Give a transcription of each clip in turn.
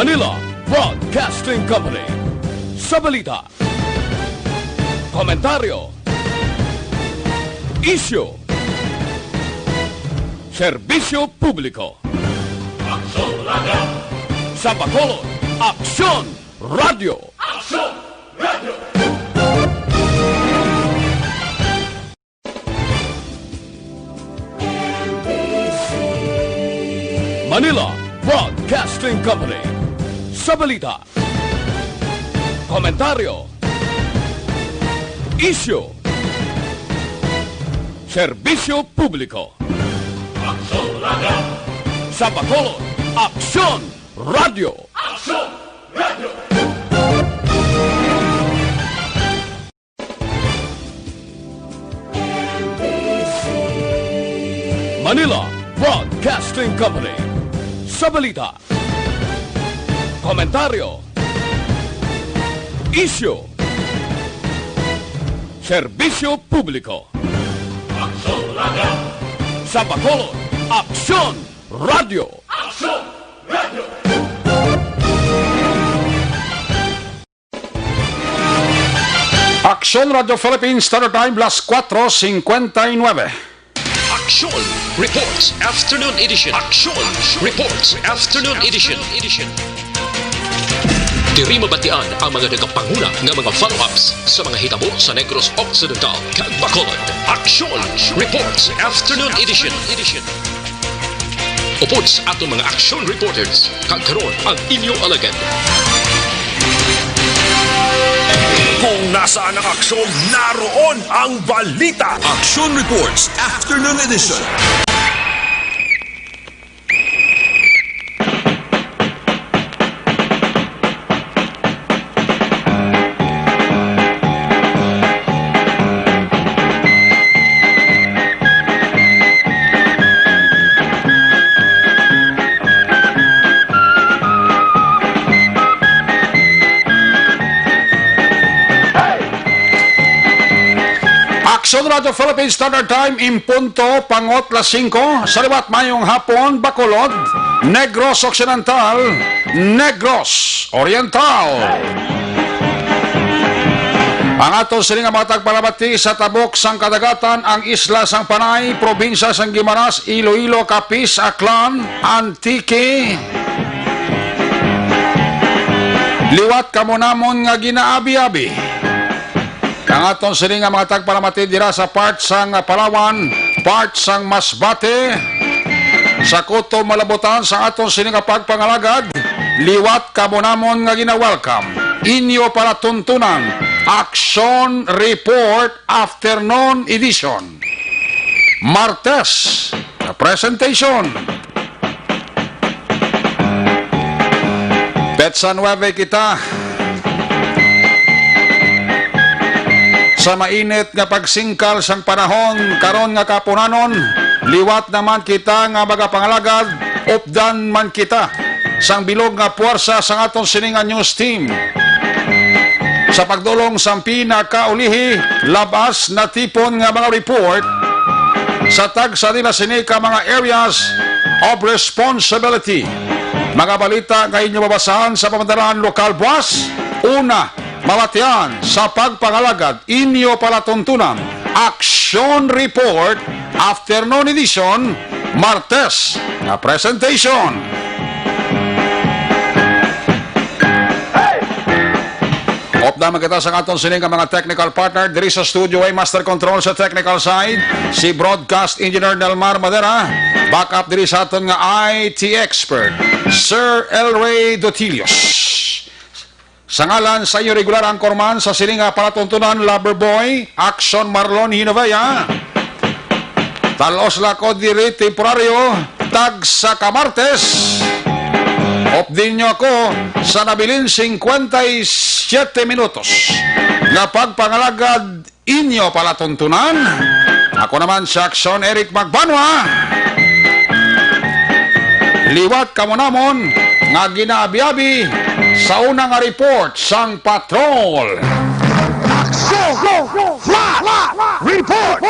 Manila Broadcasting Company. Sa balita, komentaryo, isyu, serbisyo publiko. Aksyon Radio! Sa Bacolod, Aksyon Radio! Aksyon Radio! Manila Broadcasting Company. Sa balita, komentaryo, isyu, serbisyo publiko. Aksyon Radio! Sa Bacolod, Aksyon Radio! Aksyon Radio! Manila Broadcasting Company. Sa balita, komentaryo, isyu, serbisyo publiko. Aksyon Radio! Sa Bacolod, Aksyon Radio! Aksyon Radio! Aksyon Radio Philippines Standard Time, las 4:59. Aksyon Reports Afternoon Edition. Aksyon Reports Afternoon Edition. Diri mabatian ang mga nagapanguna nga mga follow-ups sa mga hitabo sa Negros Occidental kag Bacolod. Aksyon Reports Afternoon Edition. Upod sa atong mga action reporters kag karon ang inyo alagad. Kung nasaan ang aksyon, naroon ang balita. Action Reports Afternoon Edition. Aksyon Radio Philippines Standard Time, impunto, pangot, las 5, sa liwat mayong hapon, Bacolod, Negros Occidental, Negros Oriental. Ang ato siling mga tagpalabati sa tabok sang kadagatan, ang isla sang Panay, probinsya sang Guimaras, Iloilo, Capiz, Aklan, Antique. Liwat kamonamon nga ginaabi-abi. Ang atong siling nga mga tagpalamati dira sa part sang Palawan, part sang Masbate, sa Kuto Malabutan sa atong siling nga pagpangalagad, liwat kamonamon nga ginawelcome. Inyo para tuntunan, Action Report Afternoon Edition. Martes, presentation. Petsa 9 kita. Sa mainit nga pagsingkal sang panahon karon nga kapunanon, liwat naman kita nga magapangalagad, updan man kita sang bilog nga puwersa sang aton sininga news team. Sa pagdulong sang pinakaulihi, labas na tipon nga mga report sa tagsa nila sinika mga areas of responsibility. Mga balita nga inyo babasahan sa pamadalaan lokal buwas. Una, mabatian sa pagpangalagad, inyo palatuntunan, Action Report Afternoon Edition, Martes na presentation. Opdaman kita sa atong sining mga technical partner diri sa studio ay Master Control sa technical side, si Broadcast Engineer Delmar Madera, backup diri sa aton nga IT expert, Sir Elray Dotilios. Sa ngalan sa iyo regular angkorman sa sininga palatuntunan, Loverboy, Aksyon Marlon Hinovea. Talos lako diri temporaryo, tag sa Kamartes. Opdin nyo ako sa nabilin 57 minutos. Nga pagpangalagad inyo palatuntunan. Ako naman sa Aksyon Eric Magbanua. Liwat kamonamon nga ginaabi-abi sa unang report sang patrol. Aksyon! Flash! Report!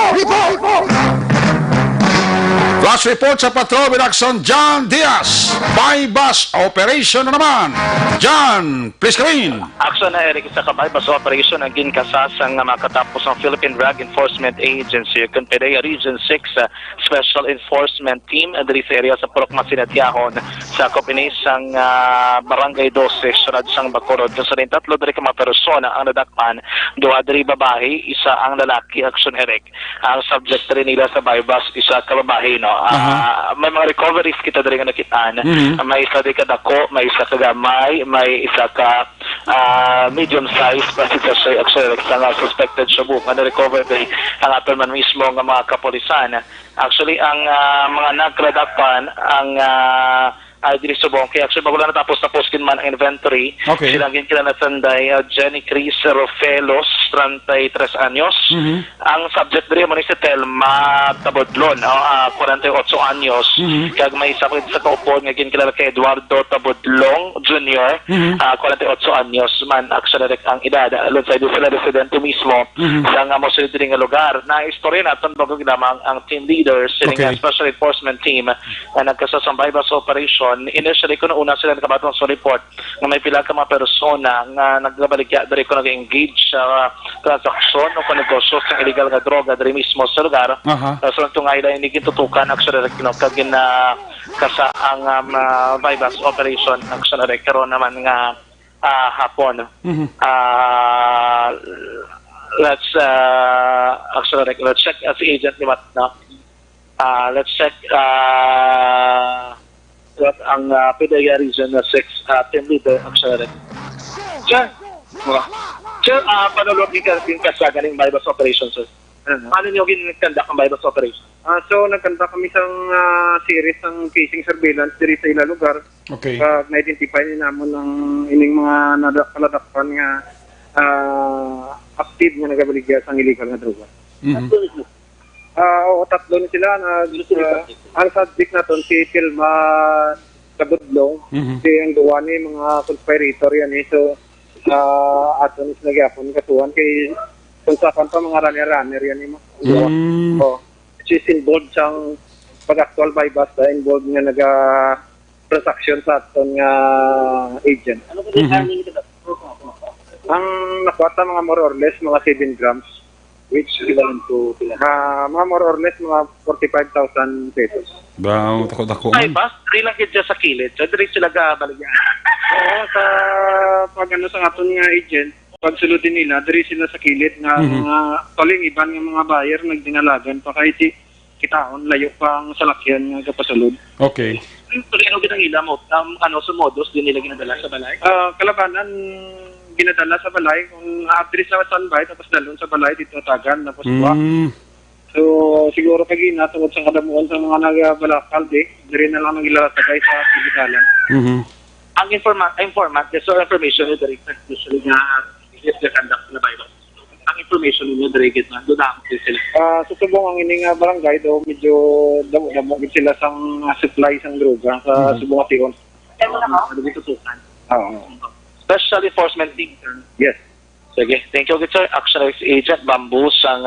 Last report sa patrol with Aksyon, John Diaz. Bypass operation na naman. John, please come in. Aksyon na Eric sa bypass operation ang ginkasasang makatapos ng Philippine Drug Enforcement Agency, Confederia Region 6 Special Enforcement Team diri sa area sa Purok Masinatiahon sa kopinisang Barangay 12, sunod sang Bacolod. Sa rin tatlo diri ka mga persona ang nadakpan, duha diri babae, isa ang lalaki. Aksyon Eric. Ang subject rin nila sa bypass, isa ka babae, no? May mga recoveries kita diri nga nakitaan. May isa di ka dako, may isa ka gamay, may isa ka medium size pati ka siya actually sa suspected siya buka na recover day ang aton man mismo nga mga kapolisan. Actually ang mga nagkradakpan ang diri sa Bongke. Actually, bago lang natapos man ang inventory. Okay. Silang ginkilan na sanday, Jenny Cris Rofelos, 33 anyos. Ang subject diri mo ni si Telma Tabodlon, 48 anyos. Kag may isa sa kaupon nga ginkilan kay Eduardo Tabodlong Jr., 48 anyos man. Actually, ang edad. Alon sa sila residente mismo sa nga mo sa diri nga lugar. Na istorya naton bago ginamang ang team leaders, silang special enforcement team na nagkasasambay sa operation. Initially, kung una sila nakabatong sa report na may pila ka mga persona nga nagbabaligya dari ko nag-engage sa transaksyon o negosyo sa illegal nga droga dari mismo sa lugar. So, itong ay hindi tutukan actually kagin na kasa ang bypass operation actually karon naman nga hapon. Let's check as agent ni Matna. Let's check what ang PDEA Region 6 team leader actually. Sir, panulog din ka sa galing bypass operation, sir. Paano niyo ginagkandak ang bypass operation? So, nagkanta kami isang series ng casing surveillance diri sa ilang lugar. Okay. Na-identify naman ng ining mga naladakpan nga active nga nagabaligya sa illegal nga droga. Tatlo na sila ang subject naton si Tilma Tabudlong, si ang duwa ni mga conspirator yan so aton is nagyapon katuan kay kunsakan pa mga runner yan mo. She's involved sang pag-actual bypass involved nga transaction sa aton nga agent. Ano ba yung earning ito? Ang nakuha mga more or less mga 7 grams. Which equivalent to mga more or less mga 45,000 pesos. Wow, tako-tako. Ay, bas, dili lang kita sa kilid. So, dili sila gabaligyan. Oo, sa pag sa aton nga agent, pag suludin nila, dili sila sa kilid nga mga toling iban nga mga buyer nagdinalagan pa kahit kitaon, layo pa ang salakyan nga kapasulod. Okay. Tuloy ano ginangila mo? Sa modus, din nila ginadala sa balay? Kalabanan, ginadala sa balay kung address na standby tapos dalon sa balay dito tagan tapos so siguro pag tungod sa kadamuan sa mga nagabalakal dire na lang nagilalatagay sa sigidalan. Ang informant so information ni direct usually nga is the conduct na bypass. Ang information niyo direct na dudam sila. Susubong ang ining barangay do medyo damo sila sang supply sang droga sa subong ation. Ano dito tutukan? Special Enforcement Team. Yes. Sige. Thank you, sir. Action Agent Bamboo sang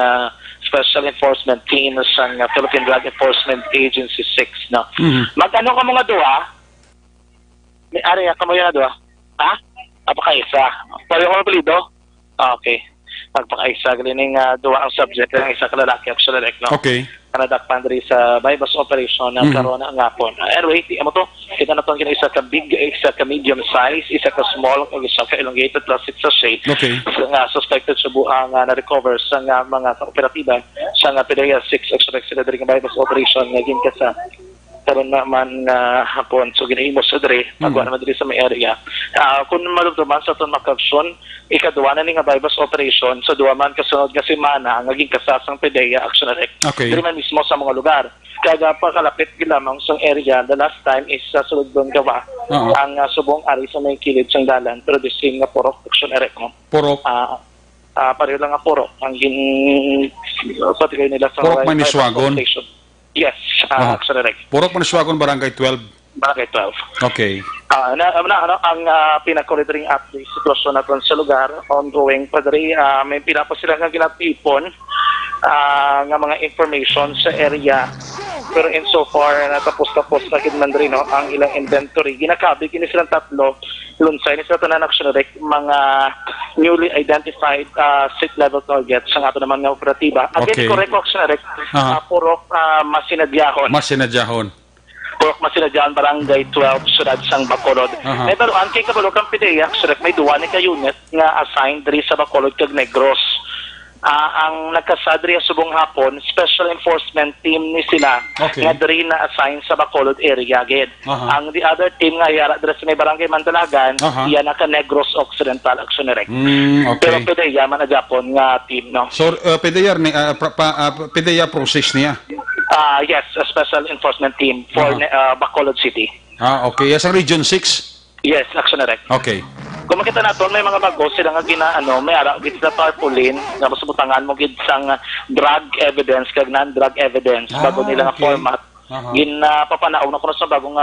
Special Enforcement Team sang Philippine Drug Enforcement Agency 6. No? Mag-ano ka mga duha? May area ka mo yan na duha? Ha? Apakaisa. Pareho ko palido? Okay. Magpakaisa. Galing duha ang subject. Ang isa ka lalaki. Actually, no? Okay. Kanadakpan diri sa bypass operation ng karon ang ngapon. Anyway, amo to. Kita na itong isa ka big, isa ka medium size, isa ka small, isa ka elongated plus it's a shade. Okay. So, suspected sa buang na-recover sa mga operatiba sa PDEA 6 extract sila diri nga bypass operation nga ginka sa karon naman hapon. So ginahimo sa diri, magwa naman diri sa may area. Kung malumduman sa itong makaksyon, ikaduwa na ni nga bypass operation sa duwa man kasunod nga semana ang naging kasasang PDEA Action Direct. Okay. Diri man mismo sa mga lugar. Kaya pakalapit gilamang sa area, the last time is sa sulod doon gawa ang subong ari sa may kilid sang dalan pero the same nga Purok Action Direct. No? Purok? Pareho lang nga Purok. Ang patigay nila sa Purok Maniswagon? Yes, Action Direct. Purok Maniswagon, Barangay 12? Barangay 12. Okay. Ang pinaka-recording update sitwasyon natin sa lugar, ongoing pa diri, may pinapa sila nga ginatipon nga mga information sa area pero insofar natapos-tapos na kidman rin no, ang ilang inventory. Ginakabi kini silang tatlo, lunsay ni sila tanan action direct mga newly identified state level targets sa ato naman nga operatiba. Again, correct action direct, puro Masinadyahon. Purok Masinadyan, Barangay 12, Syudad sang Bacolod. May baruan kay Kabalokang PDEA, may duwa ni ka-unit nga assigned diri sa Bacolod kag Negros. Ang nagkasadri subong hapon, special enforcement team ni sila nga diri na assign sa Bacolod area gid. Ang the other team nga yara diri sa may Barangay Mandalagan, iya naka Negros Occidental Action Direct. Pero PDEA man na Japon nga team no. So PDEA ni PDEA process niya. Yes, a special enforcement team for Bacolod City. Okay. Yes, ang Region 6? Yes, Action Direct. Okay. Kung makita natin, may mga bago sila nga ginaano, may ara gid sa tarpaulin, nga masubutangan mo gid sang drug evidence kag non-drug evidence bago nila nga format. Papanaog na ko sa bagong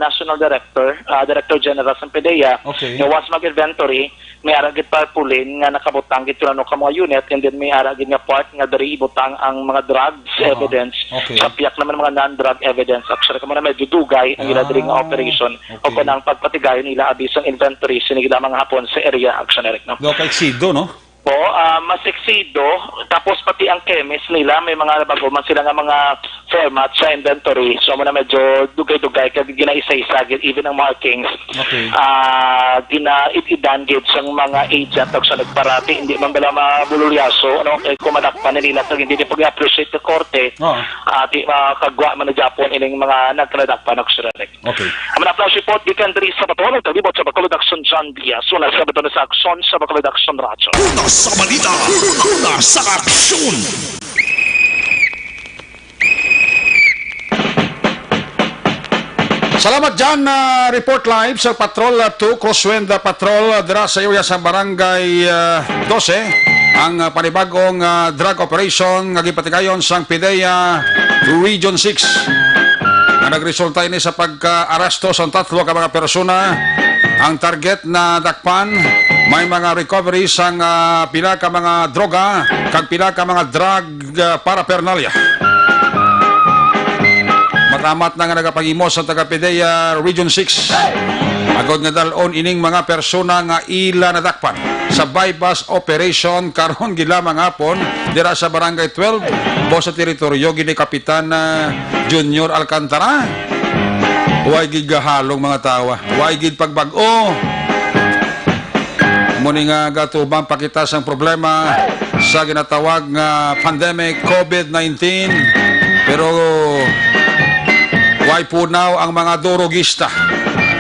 National Director General sa PDEA. Nga once mag-inventory, may ara gid tarpaulin nga nakabutang gid kuno ka mga unit, and then may ara gid nga part nga diri ibutang ang mga drugs evidence. Sa piyak naman mga non-drug evidence. Actually kamo na medyo dugay ang ila diri nga operation o kanang pagpatigayon nila abisang inventory sinigda mga hapon sa area Action Direct no. Local sido no? Po, masiksido, tapos pati ang chemist nila, may mga bago man sila nga mga format sa inventory. So, mo na medyo dugay-dugay, kaya ginaisa-isa, even ang markings. Gina-idanggit sa mga agent o sa nagparati, hindi man bala mabululyaso, no? Kumadak pa nila, so hindi pag-appreciate the korte, kagwa man na Japon, ining mga nagkanadak pa nagsurelect. Ang na-flash report, gikan diri sa Bacolod, kalibot sa Bacolod Aksyon John Diaz, so nasa Bacolod sa Aksyon sa Bacolod Aksyon Racho. Sa balita, sa aksyon. Salamat dyan report live sa Patrol 2, Crosswind Patrol dira sa area sa Barangay 12. Ang panibagong drug operation nga gipatigayon sang PDEA Region 6. Nga nagresulta ini sa pagka-aresto sa tatlo ka mga persona. Ang target na dakpan, may mga recovery sang pila ka mga droga kag pila ka mga drug paraphernalia. Matamat na nga nagapangimos sa taga PDEA Region 6. Agod nga dalon ining mga persona nga ila nadakpan sa bypass operation karon gilamang hapon dira sa Barangay 12 bo sa teritoryo gini Kapitan Junior Alcantara. Huwag gid gahalong mga tawa. Huwag gid pagbag-o. Muni nga gatubang pakita sang problema sa ginatawag nga pandemic COVID-19. Pero huwag punaw ang mga durugista.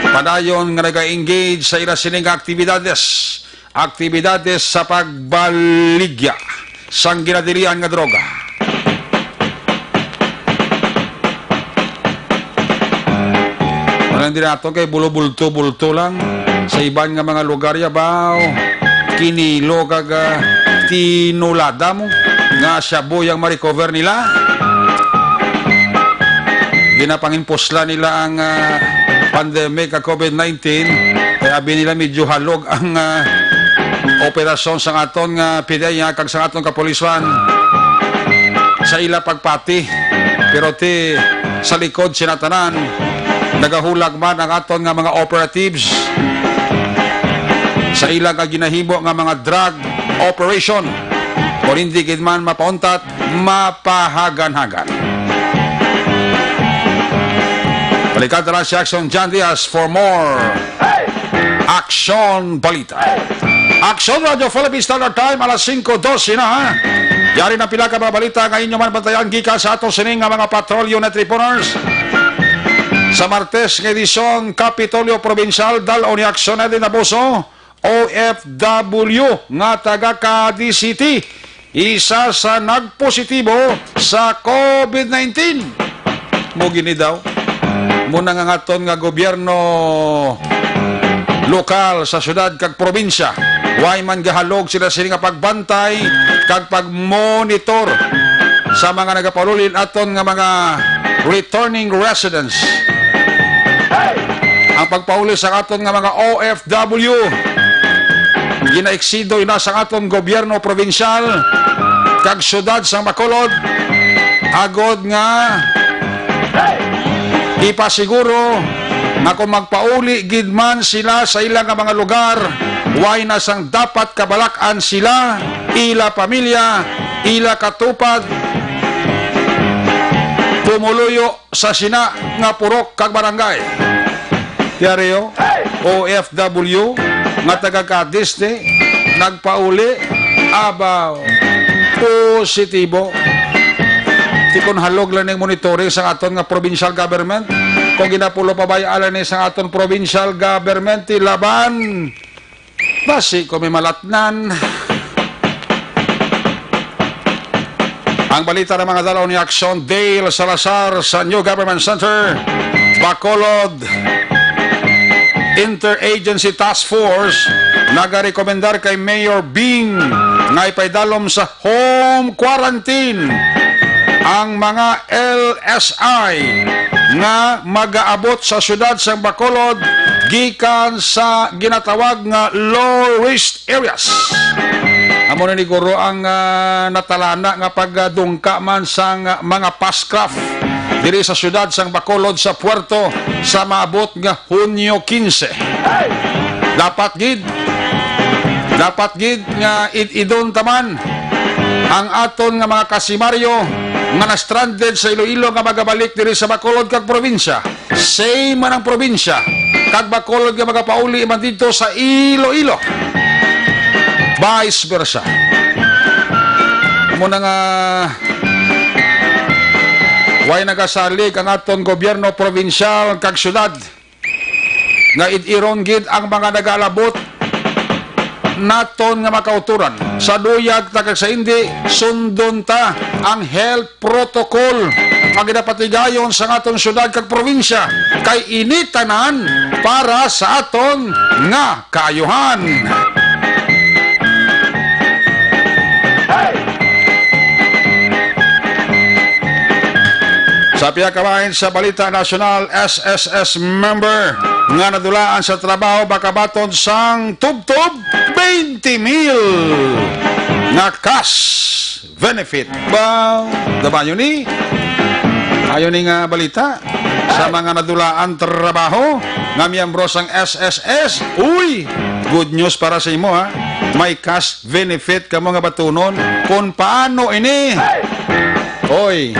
Padayon nga nag-engage sa ila sining aktibidades. Aktibidades sa pagbaligya sang ginadirian nga droga. Hindi nato kay bulto-bulto lang sa iban nga mga lugar yabaw kinilo kaga tinulada mo nga shabu yang ma-recover nila ginapanginpusla nila ang pandemic ka COVID-19 kaya abi nila medyo halog ang operasyon sa aton nga PDEA kag sa aton kapuliswan sa ila pagpati pero ti sa likod sinatanan nagahulag man ang aton nga mga operatives sa ilang ginahimo nga mga drug operation o hindi gid man mapauntat mapahagan-hagan. Balikan tara si Aksyon John Diaz for more Aksyon Balita. Aksyon Radio Philippine Standard Time alas 5:12 na. Yari na pila ka mga balita nga inyo man bantayan gikan sa aton sining nga mga patrol unit reporters. Sa Martes ng edisyon, Kapitolyo Provincial, dal-o ni Aksyon na din nabuso, OFW nga taga Cadiz City, isa sa nagpositibo sa COVID-19. Mugini daw, muna nga ngaton nga gobyerno lokal sa syudad kag probinsya, way man gahalog sila nga pagbantay kag pagmonitor sa mga nagapalulin aton nga mga returning residents. Ang pagpauli sa aton nga mga OFW ginaiksido ina sa aton gobyerno provinsyal kag syudad sa Bacolod agod nga Ipasiguro nga kung magpauli gid man sila sa ilang mga lugar, way na sang dapat kabalakan sila, ila pamilya, ila katupad, tumuluyo sa sina nga purok kag barangay. Diaryo, OFW, nga taga-Kadiste, nagpauli, abaw, positibo. Tikon halog lang ng monitoring sa aton nga provincial government. Kung ginapulo pa ba alam ni sa aton provincial government, laban. Basi ko may malatnan. Ang balita ng mga dalaw ni Aksyon, Dale Salazar sa New Government Center, Bacolod Interagency Task Force nagarekomendar kay Mayor Bing nga ipaydalom sa home quarantine ang mga LSI nga mag-aabot sa syudad sa Bacolod gikan sa ginatawag nga low risk areas. Amo na ni Guro ang natalana nga pagdungka man sa mga pascraft diri sa syudad sang Bacolod sa puerto sa maabot nga Hunyo 15. Dapat gid nga idon taman ang aton nga mga kasimaryo nga na-stranded sa Iloilo nga magabalik diri sa Bacolod kag probinsya. Same man ang probinsya kag Bacolod nga magapauli man dito sa Iloilo. Vice versa. Muna nga way nagasalig ang aton gobyerno provinsyal kag syudad nga iron gid ang mga nagalabot naton nga makauturan sa duyag tagag sa hindi sundon ta ang health protocol nga ginapatigayon sa aton syudad kag probinsya kay initanan para sa aton nga kaayuhan. Sa piyakabahin sa Balita Nasional, SSS member nga nadulaan sa trabaho bakabaton sang tubtob 20,000 nga cash benefit. Ba, dabayo ni? Ayon ni nga balita sa mga nadulaan trabaho nga miyembro sang SSS. Uy, good news para sa imo ha. May cash benefit ka mga batunon kung paano ini. Oy,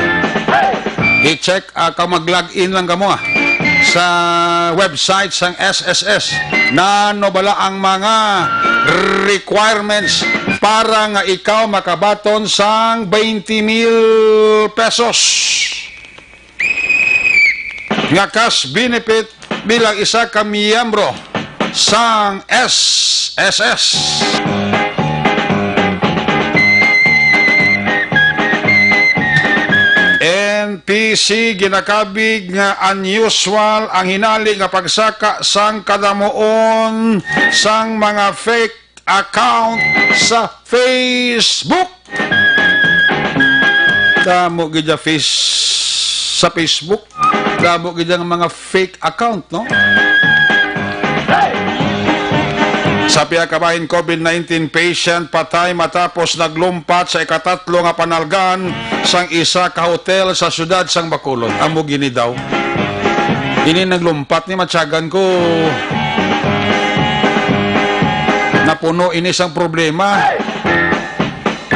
i-check kung mag-login lang ka mo sa website sang SSS na ano bala ang mga requirements para nga ikaw makabaton sang 20,000 pesos nga cash benefit bilang isa ka miyembro sang SSS. NPC ginakabig nga unusual ang hinali nga pagsaka sang kadamuon sang mga fake account sa Facebook. Damo gid sa Facebook, damo gid ang mga fake account, no? Sa piyakabahin COVID-19 patient patay matapos naglumpat sa ikatatlo nga panalgan sang isa ka hotel sa syudad sang Bacolod. Amo gini daw. Ini naglumpat ni matyagan ko. Napuno ini sang problema.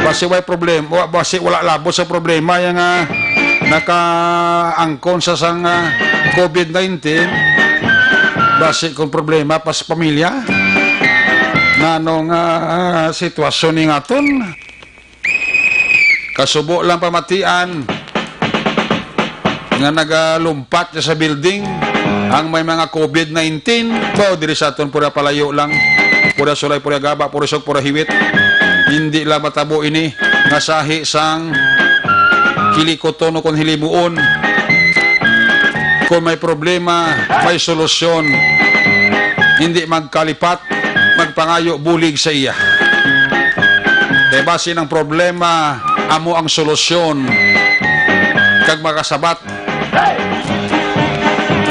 Basi way problema, basi wala labot sa problema yang nakaangkon sa sang COVID-19. Basi kung problema pas pamilya. Nanong sitwasyon ni ngaton kasubo lang pamatian nga nagalumpat sa building ang may mga COVID-19 bao diri sa aton pura palayo lang pura sulay pura gaba pura sok pura hiwit hindi lang matabo ini nga sahi sang kilikoton o kon hilimuon kung may problema may solusyon hindi magkalipat magpangayo bulig sa iya. Kaya base ng problema, amo ang solusyon. Kag makasabat.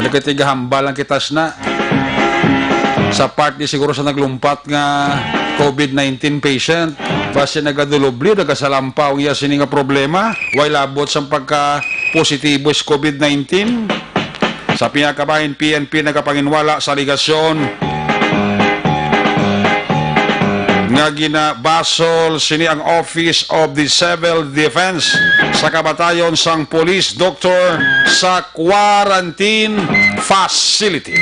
Nagkatigahambal ang kitas na. Sa part di siguro sa naglumpat nga COVID-19 patient. Base nagadulubli, nagasalampaw iya sini nga problema. Way labot sa positibo sa COVID-19. Sa pinakabahin PNP nagapanginwala sa aligasyon nga ginabasol sini ang Office of the Civil Defense sa kabatayon sang police doctor sa quarantine facility.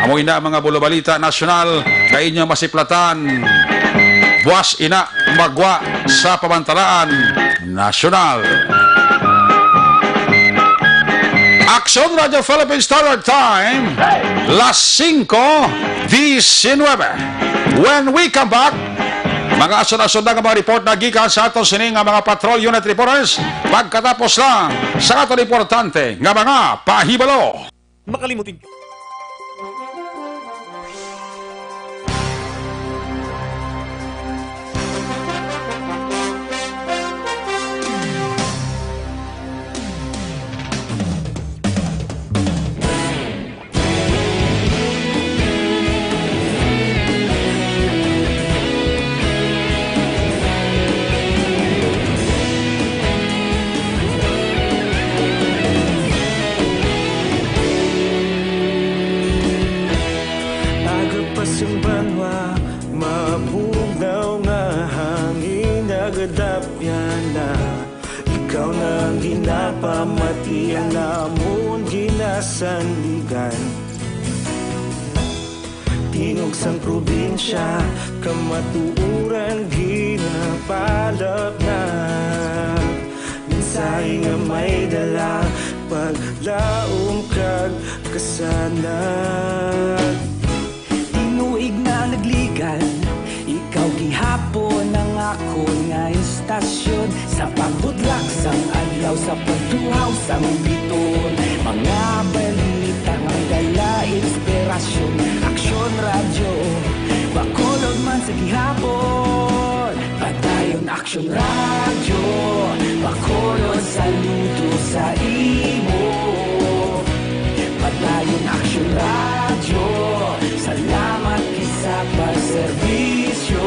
Amo ina mga bulabalita nasyonal kay inyo masiplatan. Buwas ina magwa sa pamantalaan nasyonal. Aksyon Radio Philippines Standard Time, las 5:19. When we come back, mga asun-asun na mga report na gikan sa atong sining nga mga patrol unit reporters pagkatapos lang sa atong importante nga mga pahibalo. Makalimutin nyo. Magbanua, mabugnaw nga hangin nagadapyan na. Ikaw nang ginapamatian namon ginasandigan. Tinog sang probinsya, kamatuuran ginapalap na. Minsay nga may dala, paglaom kag kasanag. Tinuig na nagligan, ikaw gihapon ang ako nga istasyon. Sa pagbudlak sang adlaw, sa pagtuhaw sang biton. Mga balita nga dala inspirasyon. Aksyon radyo, bakolod man sa gihapon. Padayon aksyon radyo, bakolod saludo sa imo. Padayon aksyon radyo, salamat kisa pagserbisyo.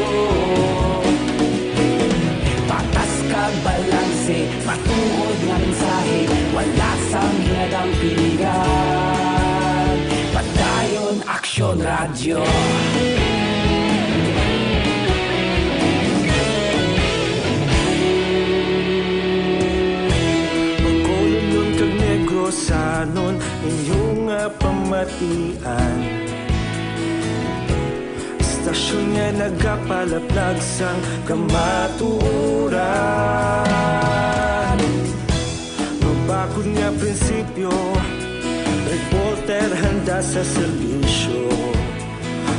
Patas kag balanse, matuod nga mensahe, wala sang hinagang piligan. Padayon aksyon radyo. Magkulong kag negrosanon, inyong pamatian. Istasyon nga nagapalaplag sang kamatuuran. Mabakod nga prinsipyo, reporter handa sa serbisyo.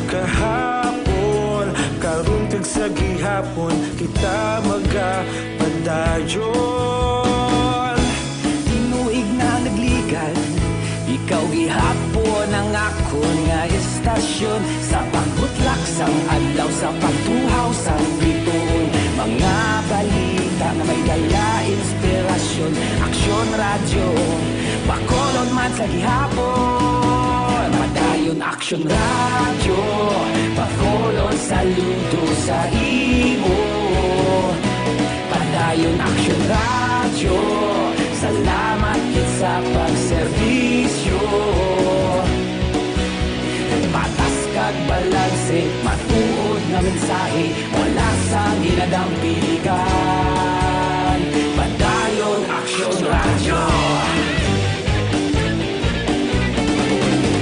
Kahapon, karong kag sa gihapon, kita magapadayon. Tinuig na nagligan, ikaw gihapon ang ako nga istasyon. Sa pagbutlak sang adlaw, sa pagtuhaw sang biton. Mga balita na may dala inspirasyon. Aksyon radyo, bakolod man sa gihapon. Padayon aksyon radyo, bakolod saludo sa imo. Padayon aksyon radyo, salamat kit sa pagserbisyo. Patas kag balanse, matuod nga mensahe, wala sang hinagang piligan. Padayon aksyon radyo.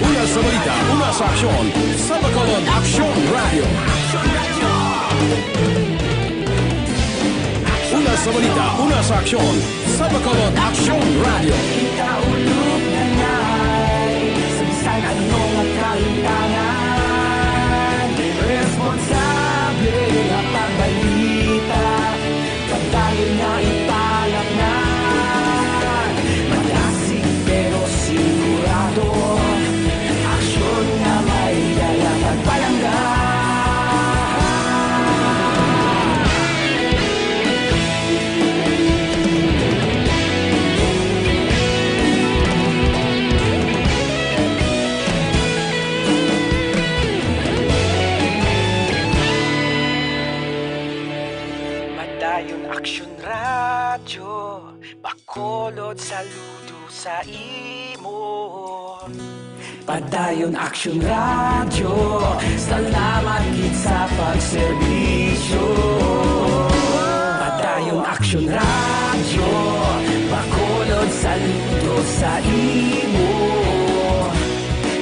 Una sa balita, una sa aksyon, sa Bacolod Aksyon Radio. Una sa balita, una sa aksyon, sa Bacolod Aksyon Radio. Ikaulog na ngay, sa bisan anong kahintangan. Responsable nga pagbalita, pagdayon nga ipalak na. Malasig pero sigurado, aksyon nga may dalang pagpalangga. saludo sa imo. Padayon Aksyon Radio, salamat gid sa pagserbisyo. Padayon Aksyon Radio, bakolod saludo sa imo.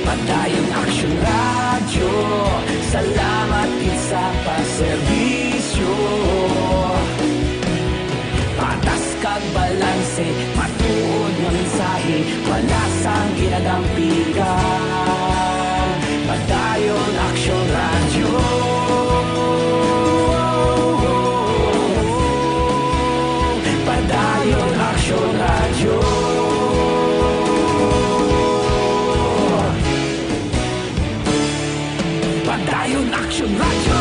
Padayon Aksyon Radio, salamat gid sa pagserbisyo. Patas kag balanse, matuod nga mensahe, wala sang ginadampigan. Padayon Aksyon Radio. Padayon Aksyon Radio. Padayon Aksyon Radio.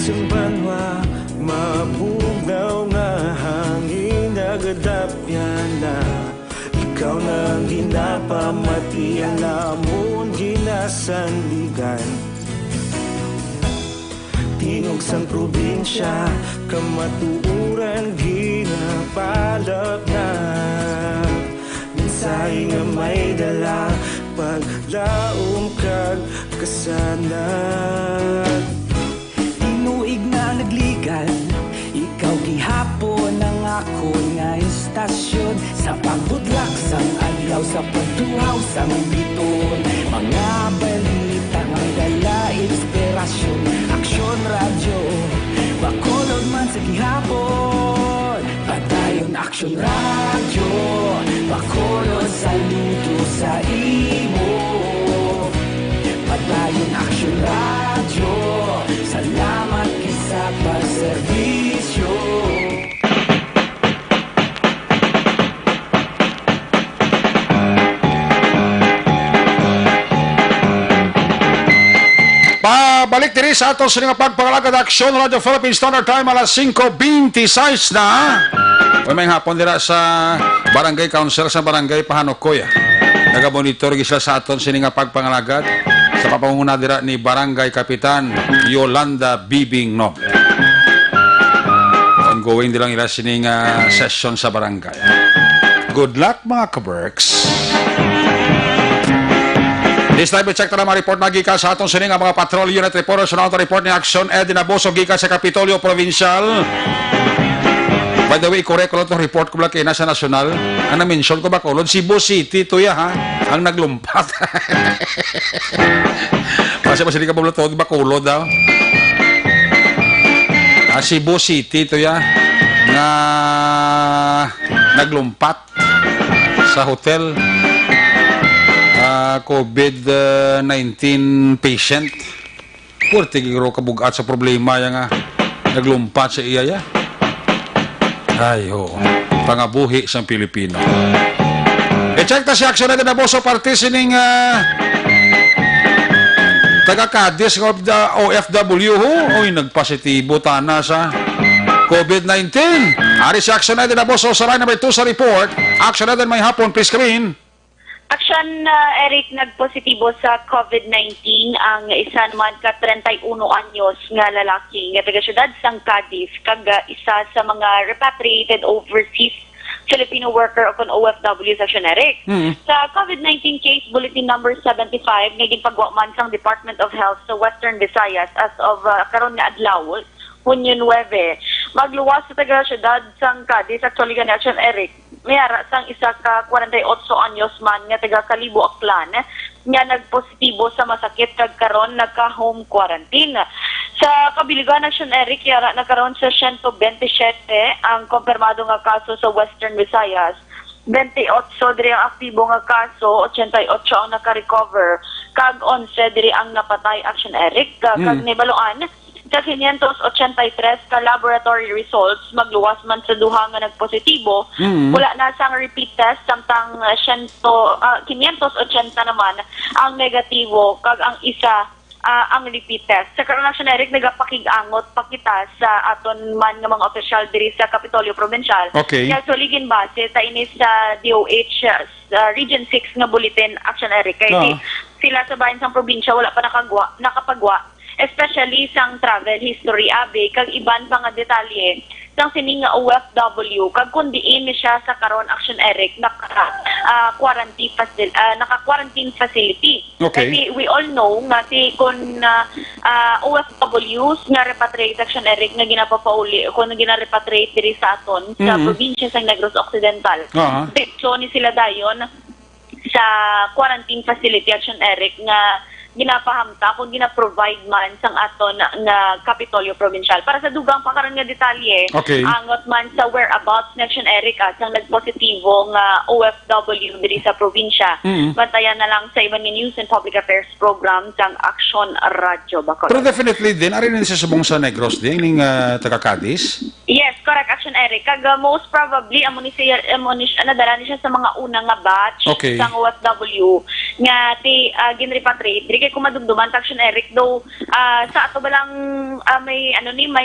Magbanua, mabugaw nga hangin nagadapyan na. Ikaw nang ginapamatian namon ginasandigan. Tingog sang probinsya, kamatuuran ginapalap na. Mensahe nga may dala, paglaom kag kasanag. Tinuig na nagligan, ikaw gihapon ang ako nga istasyon. Sa pagbudlak sang adlaw, sa pagtuhaw sang biton, mga balita nga dala inspirasyon. Aksyon Radio, bakolod man sa gihapon. Padayon Aksyon Radio, bakolod saludo sa imo. Padayon Aksyon Radio, salamat sa pagserbisyo. Pabalik diri sa ato sa nga pagpangalagad Aksyon Radio Philippine Standard Time alas 5:26 na. May hapon dira sa Barangay Council sa Barangay Pahanukoy. Naga-monitor gisla sa aton sini nga pagpangalagad sa kapamumuno dira ni Barangay Kapitan Yolanda Bibing Noble. Ongoing dilang ila sini nga session sa barangay. Good luck mga kaberks. This time, check na mga report na gika sa atong sining mga patrol unit reporters sa report ni Aksyon Dinaboso gika sa Kapitolyo Provincial. By the way, correct ko lang itong report ko kay nasa nasyonal. Ang na-mention ko ba ko, Cebu City, ito ha, ang naglumpat. Kasi masili ka ba ito, di ba kulo daw? Cebu City, ito na naglumpat sa hotel. COVID-19 patient. Purti giro kabugat sa problema yang naglumpat sa iya. Ay, pangabuhi sa Pilipino. I-check na si Aksyon na Boso party sining taga-Cadiz of the OFW oy nagpositibo tana sa COVID-19. Ari si Aksyon na Boso sa line number 2 sa report. Aksyon na may hapon, please come in. Aksyon, Eric, nagpositibo sa COVID-19 ang isa naman ka 31 anyos nga lalaki nga taga syudad sang Cadiz kag isa sa mga repatriated overseas Filipino worker o kon OFW sa Aksyon, Eric. Sa COVID-19 case bulletin number 75 nga ginpagwa man sang Department of Health sa Western Visayas as of karon nga adlaw Hunyo 9. Magluwas sa taga syudad sang Cadiz actually gani Aksyon, Eric. Mayara sang isa ka 48 anyos man nga taga Kalibo Aklan nga nagpositibo sa masakit kag karon nagka-home quarantine. Sa kabiligan Aksyon, Eric, yara nagkaroon sa 127 ang kompirmado nga kaso sa Western Visayas. 28 diri ang aktibo nga kaso, 88 ang naka-recover, kag 11 diri ang napatay Aksyon, Eric. Kag nibaluan Sa 583 ka laboratory results, magluwas man sa duha nga nagpositibo, wala na sang repeat test, samtang 580 naman ang negatibo, kag ang isa ang repeat test. Sa karon Aksyon, Eric, nagapakig-angot pa kita sa aton man nga mga opisyal diri sa Kapitolyo Provincial. Okay. Kaya suligin base ta inis sa DOH Region 6 nga bulletin, Aksyon, Eric. Kaya sila sa bayan sang probinsya wala pa nakapagwa, especially sang travel history abe kag iban pa nga detalye sang sining nga OFW kag kundiin ni siya sa karon Aksyon, Eric naka-quarantine facility. Okay. Kasi we all know nga kun OFWs nga repatriate, Aksyon, Eric, nga ginapapauli kung gina-repatriate diri sa aton sa probinsya sa Negros Occidental. So ni sila dayon sa quarantine facility, Aksyon, Eric, nga ginapahamta kung gina-provide man sang aton nga Kapitolyo Provincial. Para sa dugang pakaron nga detalye, angot man sa whereabouts ni Aksyon, Eric sang nagpositibo nga OFW diri sa probinsya. Bantayan na lang sa iban ni News and Public Affairs Program sang Aksyon Radyo Bacolod. Pero definitely din, ari rin sa subong sa Negros din, ning taga-Cadiz? Yes, correct, Aksyon, Eric. Kag most probably, nadala ni siya sa mga unang nga batch sang OFW nga ginrepatriate diri kay kumadumduman Aksyon, Eric, though sa ato balang may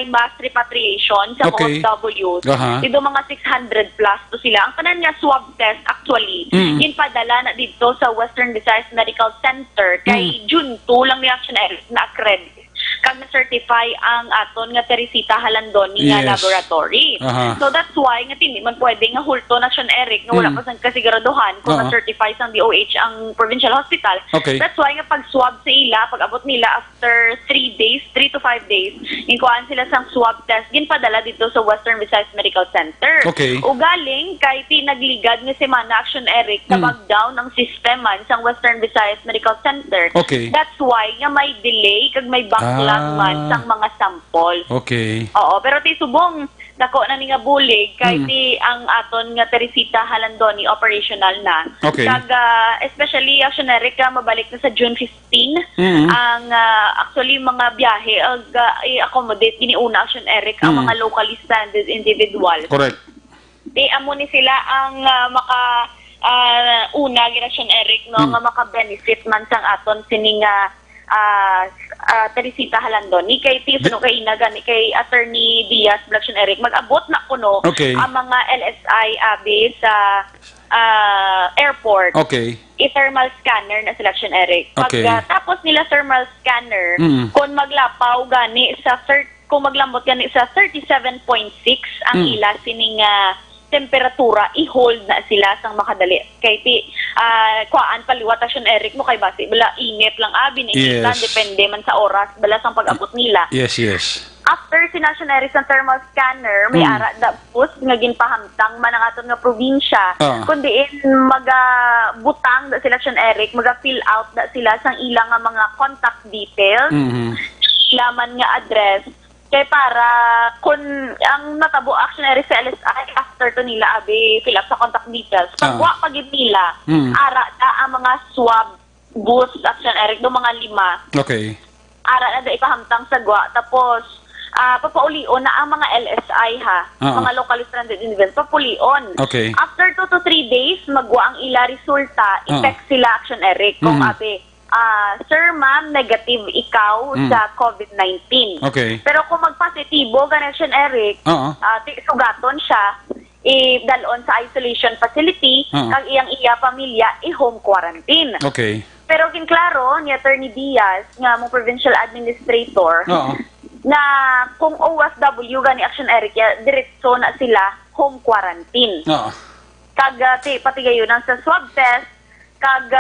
mass repatriation sa OFW. Dito mga 600 plus to sila. Ang tanan nga swab test actually inpadala na dito sa Western Visayas Medical Center kay June 2 lang ni Aksyon, Eric na accredit kag na-certify ang aton nga Teresita Halandoni nga laboratory. So that's why nga hindi man pwede nga hulto na Aksyon, Eric nga wala pa sang kasiguraduhan kung na-certify sang DOH ang provincial hospital. That's why nga pag-swab sa ila, pag-abot nila after 3 to 5 days, inkuhaan sila sang swab test ginpadala dito sa Western Visayas Medical Center. O galing kay pinagligad nga semana, Aksyon, Eric, na down ang sisteman sang Western Visayas Medical Center. That's why nga may delay kag may backlog man sang mga samples. Oo, pero ti subong dako na ni nga bulig kay ti ang aton nga Teresita Halandoni operational na. Kag especially Aksyon, Eric, mabalik na sa June 15 ang actually mga biyahe i-accommodate giniuna, Aksyon, Eric, ang mga locally stranded individual. Di amo ni sila ang una Aksyon, Eric, no, nga maka-benefit man sang aton sining Teresita Halandoni kay Tiso kay Inagani kay Attorney Diaz Aksyon, Eric, mag-abot na kuno ang mga LSI abi sa airport. I-thermal scanner na sila, Aksyon, Eric. Tapos nila thermal scanner kung maglapaw gani sa kung maglambot gani sa 37.6 ang ila sining temperatura, i-hold na sila sang makadali. Kay kuan paliwat, Aksyon, Eric, mo kay base bala init lang abi ni depende man sa oras bala sang pag-abot nila. After Aksyon, Eric, sa thermal scanner, may ara dapos nga ginpahamtang man ang aton nga probinsya, kundi magabutang da sila, Aksyon, Eric, maga-fill out da sila sang ilang nga mga contact details, laman nga address, kay para kung ang natabo, Aksyon, Eric, sa LSI after to nila abi fill up sa contact details, pagwa pagid nila ara da ang mga swab booths, Aksyon, Eric, do mga 5 ara na da ipahamtang sa gwa, tapos papaulion na ang mga LSI mga locally stranded individuals, papulion. After 2 to 3 days magwa ang ila resulta, i-text sila, Aksyon, Eric, kung abi sir, ma'am, negative ikaw sa COVID-19. Pero kung magpositibo, Aksyon, Eric, sugaton siya, i-dalon sa isolation facility, ang iyang pamilya, i-home quarantine. Pero kinklaro ni Attorney Diaz, nga mong provincial administrator, na kung OFW gani, Aksyon, Eric, diretso na sila home quarantine. Kag pati gayon sa swab test, kag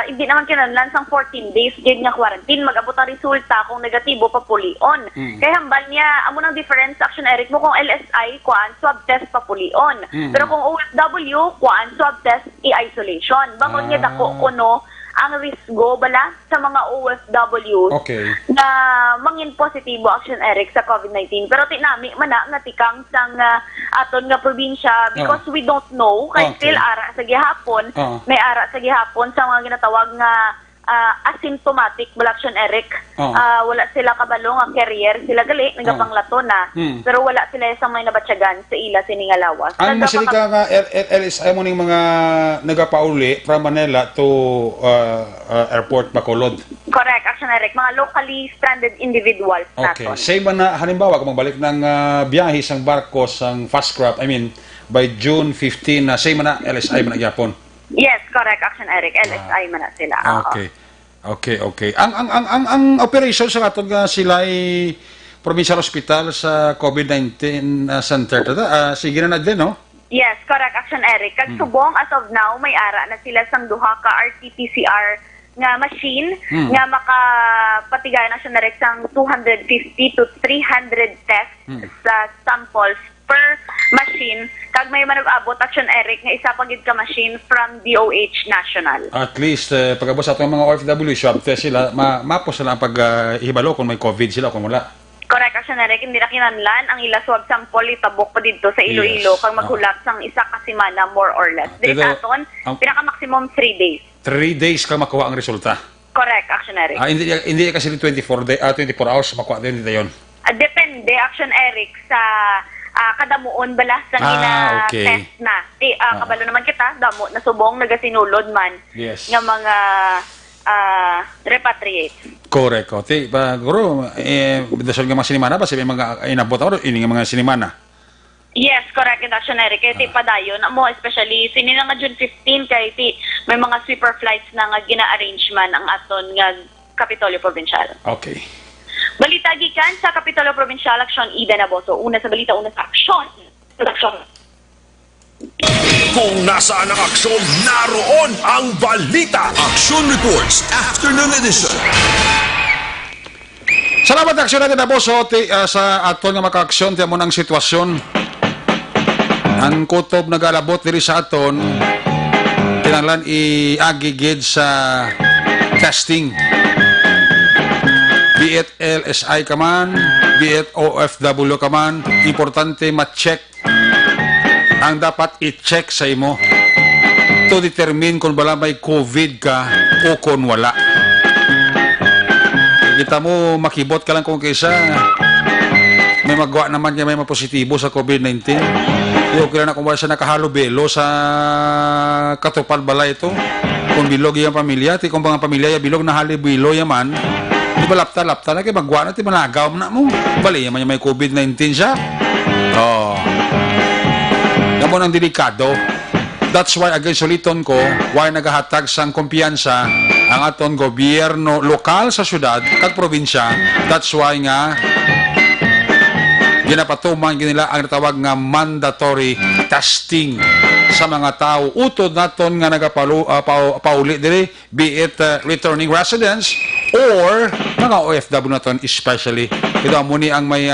hindi naman kinahanglan sang 14 days gid nga quarantine, mag-abot ang resulta kung negatibo papulion. Kaya hambal niya amo nang difference, Aksyon, Eric, mo kung LSI kuan swab test papulion. Pero kung OFW kuan swab test i-isolation. Bangon niya dako kuno ang risgo bala sa mga OFWs na mangin positibo, Aksyon, Eric, sa COVID-19. Pero tinami mana nga tikang sang aton nga probinsya because we don't know kay still ara sa gihapon may ara sa gihapon sa mga ginatawag nga asymptomatic balaksyon Eric. Wala sila kabalo nga carrier, sila gali nagapanglato na. Pero wala sila sa may nabatyagan sa ila siningalawas. Ang masilika nga LSI mo ning mga nagapauli from Manila to airport Bacolod. Correct, Aksyon Eric. Mga locally stranded individuals Okay. naton. Say man na halimbawa kung magbalik ng biyahe sang barko sang fast craft, I mean by June 15 na say man na LSI man na gyapon. Yes, correct, Action Eric. LSI man na sila. Okay. Ang operation sa aton nga sila ay provincial hospital sa COVID-19 center sige na din, no? Yes, correct, Action Eric. Kag subong as of now may ara na sila sang duha ka RT-PCR nga machine nga makapatigay na siya na sang 250 to 300 tests sa samples per machine. Kag may manag-abot, Action Eric, nga isa pagid ka machine from DOH National. At least, pagkabos sa itong mga OFW, swab test sila, mapos sila ang pag-ihibalo kung may COVID sila kung wala. Correct, Action Eric. Hindi na kinanlan ang ila swab sample itabok pa dito sa Iloilo kag maghulak sang isa ka semana more or less. Dito aton, pinaka-maximum 3 days. 3 days ka makuha ang resulta. Correct, Action Eric. Hindi kasi 24 hours makuha din dito yun. Depende, Action Eric, sa kadamuon bala sa test na. Kabalo naman kita, damo na subong nagasinulod man nga mga repatriates. Correct. Guro, dasal nga mga sinimana ba? Sabi mga inabot ako, ini nga mga sinimana. Yes, correct, Action Eric. Kaya padayon mo, especially sini nga June 15 kay may mga sweeper flights na nga gina-arrange man ang aton nga Kapitolyo Provincial. Okay. Balita gikan sa Kapitolyo Provincial, Aksyon Ida Naboso. Una sa balita, una sa aksyon. Kung nasaan ang aksyon, naroon ang balita. Aksyon Reports Afternoon Edition. Salamat Aksyon natin na boso sa aton nga maka-aksyon tiyan mo ng sitwasyon. Ang kutob nag-alabot diri sa aton kinahanglan i-agigid sa testing. Be it LSI ka man, be it OFW ka man, importante ma-check ang dapat i-check sa imo to determine kung bala may COVID ka o kung wala. Kita mo, makibot ka lang kung kaysa may magawa naman niya may mapositibo sa COVID-19. Okay na kung wala siya nakahalo-belo sa katupal bala ito. Kung bilog yung pamilya, kung mga pamilya yung bilog na halibilo yaman, di ba lapta-lapta na kayo magwa na, di ba nagaw na mo? Bali, yaman yung may COVID-19 siya. Yan mo ng delikado. That's why, again, suliton ko, why nagahatag sang kumpiyansa ang aton gobyerno lokal sa syudad, kag probinsya. That's why nga, ginapatuman nila ang natawag nga mandatory testing sa mga tao. Utod naton nga nagapauli diri, be it returning residents or mga OFW naton especially. Ito muni ang may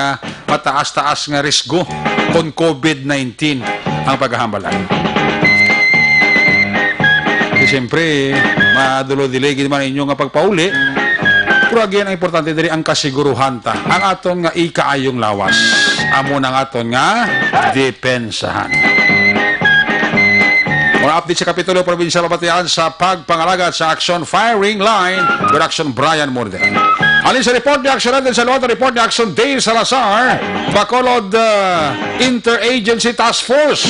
mataas-taas nga risgo kung COVID-19 ang paghahambalan. Kasi siyempre, madulo-dilay man inyo nga pagpauli. Pero again, ang importante diri ang kasiguruhan ta. Ang aton nga ikaayong lawas. Amo ng aton nga depensahan. Mga update sa Kapitolyo Provincial Babatian sa pagpangalagad sa Aksyon Firing Line with Aksyon Brian Morden. Alin sa report ni Aksyon natin sa loob ng report ni Aksyon Dale Salazar, Bacolod Interagency Task Force.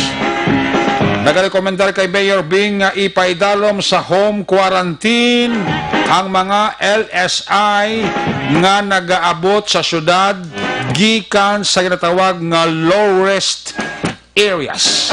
Nagarekomendar kay Mayor Bing nga ipaidalom sa home quarantine ang mga LSI nga nagaabot sa syudad gikan sa ginatawag nga low-risk areas.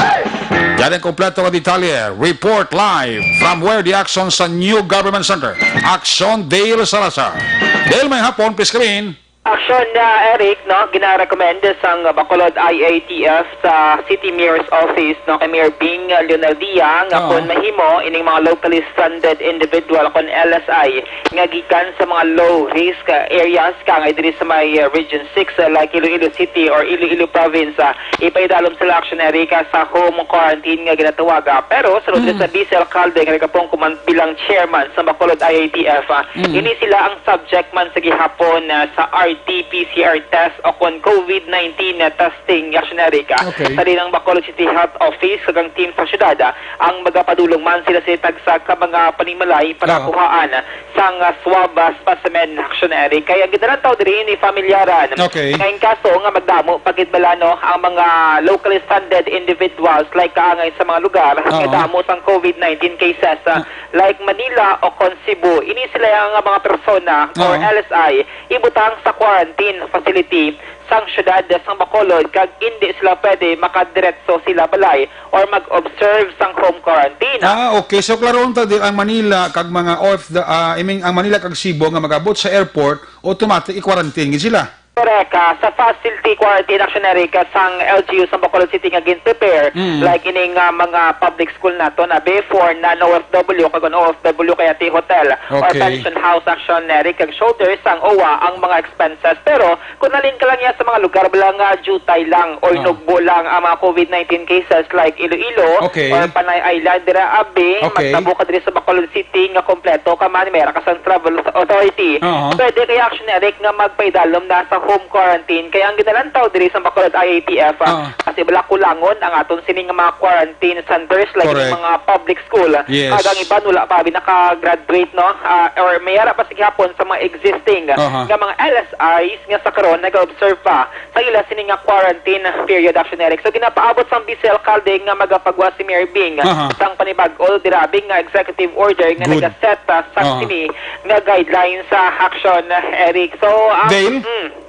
Yan ang kompleto ng detalye. Report live from where the action sa New Government Center. Aksyon Dale Salazar. Dale, may hapon, please come in. Aksyon Eric, no, gina-recommend sang Bacolod IATF sa City Mayor's Office no kay Mayor Bing Leonardia nga kon mahimo ining mga locally stranded individual kon LSI nga gikan sa mga low risk areas kang diri sa may Region 6 like Iloilo City or Iloilo Province ipaidalom sila Aksyon Eric sa home quarantine nga ginatawag. Pero sunod sa Vice Alcalde nga kapong bilang chairman sa Bacolod IATF ini sila ang subject man sa gihapon sa RT-PCR test o kon COVID-19 testing Aksyon Eric. Okay. Sa rinang Bacolod City Health Office kagang team sa syudad ang magapadulong man sila sa tagsa ka mga panimalay para kuhaan sang swab specimen Aksyon Eric. Kaya gidalantaw diri ni familyaran. Okay. Ngayon kaso nga magdamo pagit balano ang mga locally stranded individuals like kaangay sa mga lugar nga damo sang COVID-19 cases like Manila o kon Cebu. Ini sila ang mga persona or LSI ibutang sa quarantine facility sang syudad sang Bacolod kag hindi sila pwede makadiretso sila balay or mag-observe sang home quarantine. Okay. So klaro unta di ang Manila kag mga ang Manila kag Cebu nga magabot sa airport, automatic i-quarantine gid sila. Correct. Sa facility quarantine Aksyon Eric sang LGU sa Bacolod City nga gin-prepare like ining mga public school nato na before na OFW kag OFW kaya ti hotel or pension house Aksyon Eric kag shoulders sang OWA ang mga expenses. Pero kung nalin ka lang yan sa mga lugar bilang Jutay lang or Nugbo lang ang mga COVID-19 cases like Iloilo or Panay Island dira abi magtabo ka diri sa Bacolod City nga kompleto ka man mera ka sang travel authority. Pwede kaya Aksyon Eric nga magpaidalom na sa home quarantine kaya ang ginalantaw diri sa Bacolod IATF kasi wala kulangon ang aton sining mga quarantine centers like mga public school kagang iban wala pa naka-graduate no or mayara pa sigihapon sa mga existing nga mga LSIs nga sa karon nag-observe pa sa ila sining nga quarantine period Aksyon Eric. So ginapaabot sang vice alcalde nga magapagwa si Mayor Bing sang panibag-o dirabing nga executive order nga nagaset sang sini nga guidelines sa Aksyon Eric. So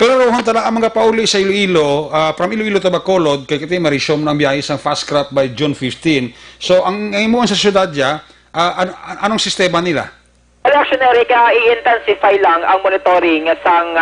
pero tala ang mga pauli sa Iloilo, from Iloilo to Bacolod, kay kita marisom ng biyahe sang fast crop by June 15. So, ang imuan sa syudad niya, anong sistema nila? Aksyon Eric, i-intensify lang ang monitoring sang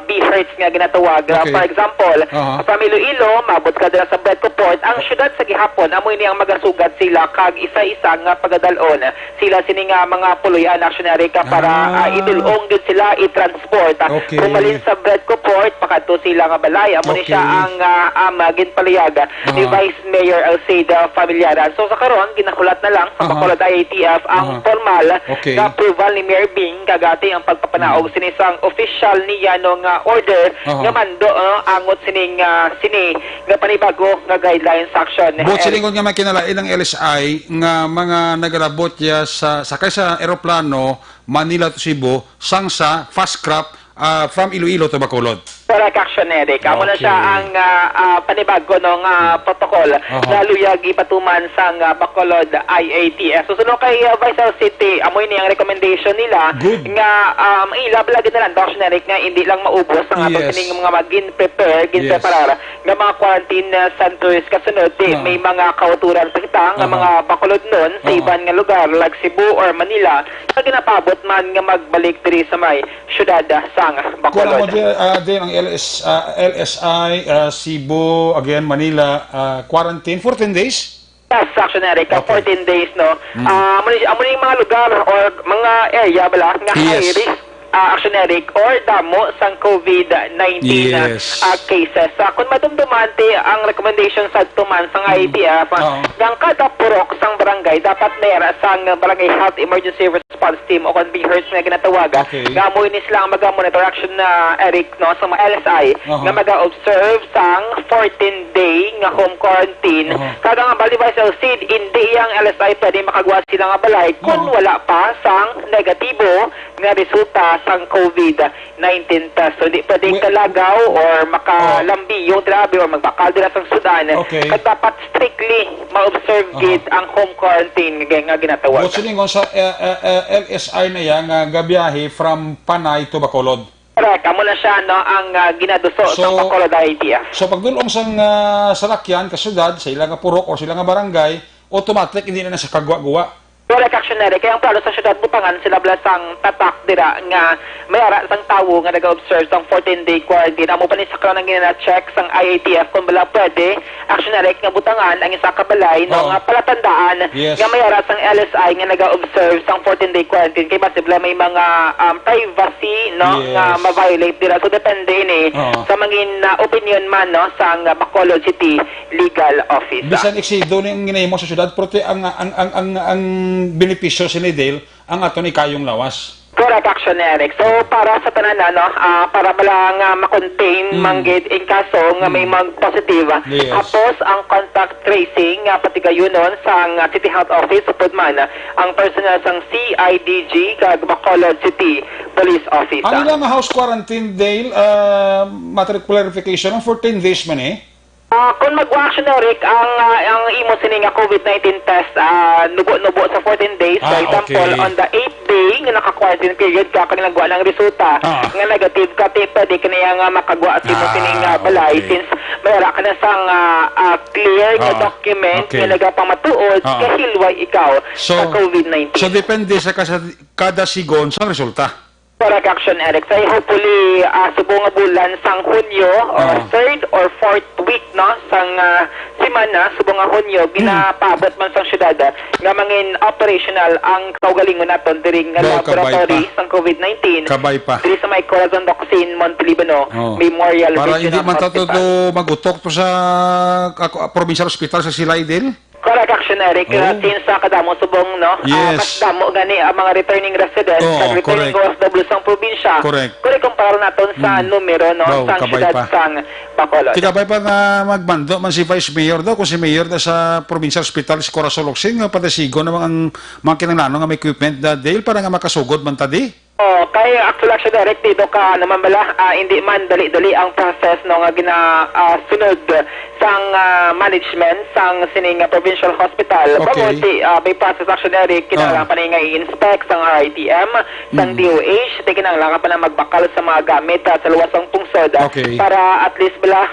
B-hertz nga ginatawag. For example, sa Iloilo, mabot ka dira sa Bedco Port, ang syudad sa gihapon, amoy niyang magasugad sila kag isa-isa nga pagadalon. Sila sini nga mga puluyan Aksyon Eric para idulong din sila i-transport. Pumalin sa Bedco Port, pakadto sila nga balay. Amo ni siya ang ginpalayag ni Vice Mayor Alceda Familiaran. So sa karon, ginakulat na lang sa Bacolod IATF ang formal na approval ni Mayor Bing kagati ang pagpapanaog sinisang official niya nung order nga mando angot sining nga panibago nga guidelines action. But silingon nga makinalain ng LSI nga mga nagalabot ya sa sakay sa eroplano Manila to Cebu sang sa fast crop from Iloilo to Bacolod. Correct Aksyon Eric. Amo na siya ang panibago ng protocol na luyag ipatuman sa Bacolod IATF. Susunod kay Vice City, amoy niya ang recommendation nila nga ilablag na lang Aksyon Eric nga hindi lang maubos ang atong sining mga magin-prepare, gin-preparar nga mga quarantine centers kasunod may mga kauturan pa kita nga mga Bacolod nun sa iban nga lugar like Cebu or Manila na ginapabot man nga magbalik diri sa may syudad sang Bacolod. Ang LSI, Cebu, again, Manila, quarantine, 14 days? Yes, Aksyon Eric, 14 days, no? Amo yung mga lugar or mga area, bala, nga high risk Aksyon Eric or damo sang COVID-19 cases. Kung madumdumante ang recommendation sa tuman sang IATF, ng kada purok sang barangay dapat mayroon sang barangay health emergency response team o kung BHERS na ginatawag. Gamoy ni sila ang mag-monitor action na Eric no sa mga LSI nga mag-observe sang 14-day nga home quarantine. Kada nga bali Vice Alcid, hindi ang LSI pwede makagawa sila nga balay kung wala pa sang negatibo nga resulta sang COVID-19 test. So, di pwedeng kalagaw or makalambi yung grabe or magbakal dila sang Sudan. Kaya dapat strictly ma-observe gid ang home quarantine nga ginatawag. What's yung sa LSI na yan nga gabiyahe from Panay to Bacolod? Correct. Amo na siya no, ang ginaduso sa Bacolod idea. So, pagdulong sang salakyan, kasudad, sa ilang purok o sa ilang barangay, automatic hindi na sa kagwa-guwa. Correct Aksyon Eric. Kaya ang plano sa syudad Butangan, sila blasang tatak dira nga mayara sang tawo nga nag-observe sang 14-day quarantine. Amo pa ni sakra nang gina-check sang IATF kung bala pwede. Aksyon Eric nga Butangan ang isa ka balay no nga palatandaan nga mayara sang LSI nga nag-observe sang 14-day quarantine kay basibla may mga privacy no nga ma-violate dira. So depende ni sa mangin opinion man no sang Bacolod City Legal Office. Bisan eksido ning ginahimo sa syudad prote ang benepisyo sinidel ang aton ikayong lawas. Correct, Aksyon, Eric. So, para sa tanan, para malang makontain manggid in kaso nga may mag-positive. Yes. Tapos, ang contact tracing, pati gayunon sa City Health Office, upod man, ang personal sang CIDG, kag Bacolod City Police Office. Ang ilang house quarantine, Dale, matter clarification, 14 days man eh? Kung mag-action, Eric, ang imo sining COVID-19 test, nubo sa 14 days. For example, on the 8th day, nga naka-quarantine period ka, kanilang gawa ng resulta, nga negative ka, pwede ka na nga makagawa at imo sining balay, since mayroon ka na sang clear na document, nga nagapang matuod, kahilway ikaw sa COVID-19. So, depende sa kada sigon sa resulta. Correct, Action, Eric. So, hopefully, subong nga bulan sang Hunyo, or 3rd or 4th week, no, sang simana, subong nga Hunyo, ginapabot man sang syudad, nga mangin operational ang kaugalingon naton diring laboratory sang COVID-19. Kabay pa. Diri sa may Corazon Docsin, Montelibano, Memorial para hindi Regional man Hospital. mag-utok to sa provincial hospital sa Silaydel? Correct, Action, Eric. Since kadamo subong, no? Mas damo gani ang mga returning residents at returning OFW sang probinsya. Correct. Correct, kumpara naton sa numero, no? Sang syudad sang Bacolod. Tikabay pa nga magbando man si Vice Mayor daw, kung si Mayor na sa Provincial Hospital sa Corazon Locsin, nga padasigo na ang mga kinanglanong nga may equipment na Dale para nga makasugod man tadi. Kaya actually, Action, Direct, dito ka naman bala, hindi man dali-dali ang process no, nga ginasunod sang management sang sining provincial hospital. Okay. May process, Action, Direct, kinanglangan pa na nga i-inspect sang RITM, sang DOH, kinanglangan pa na magbakal sa mga gamit sa luwasang pungsod para at least bala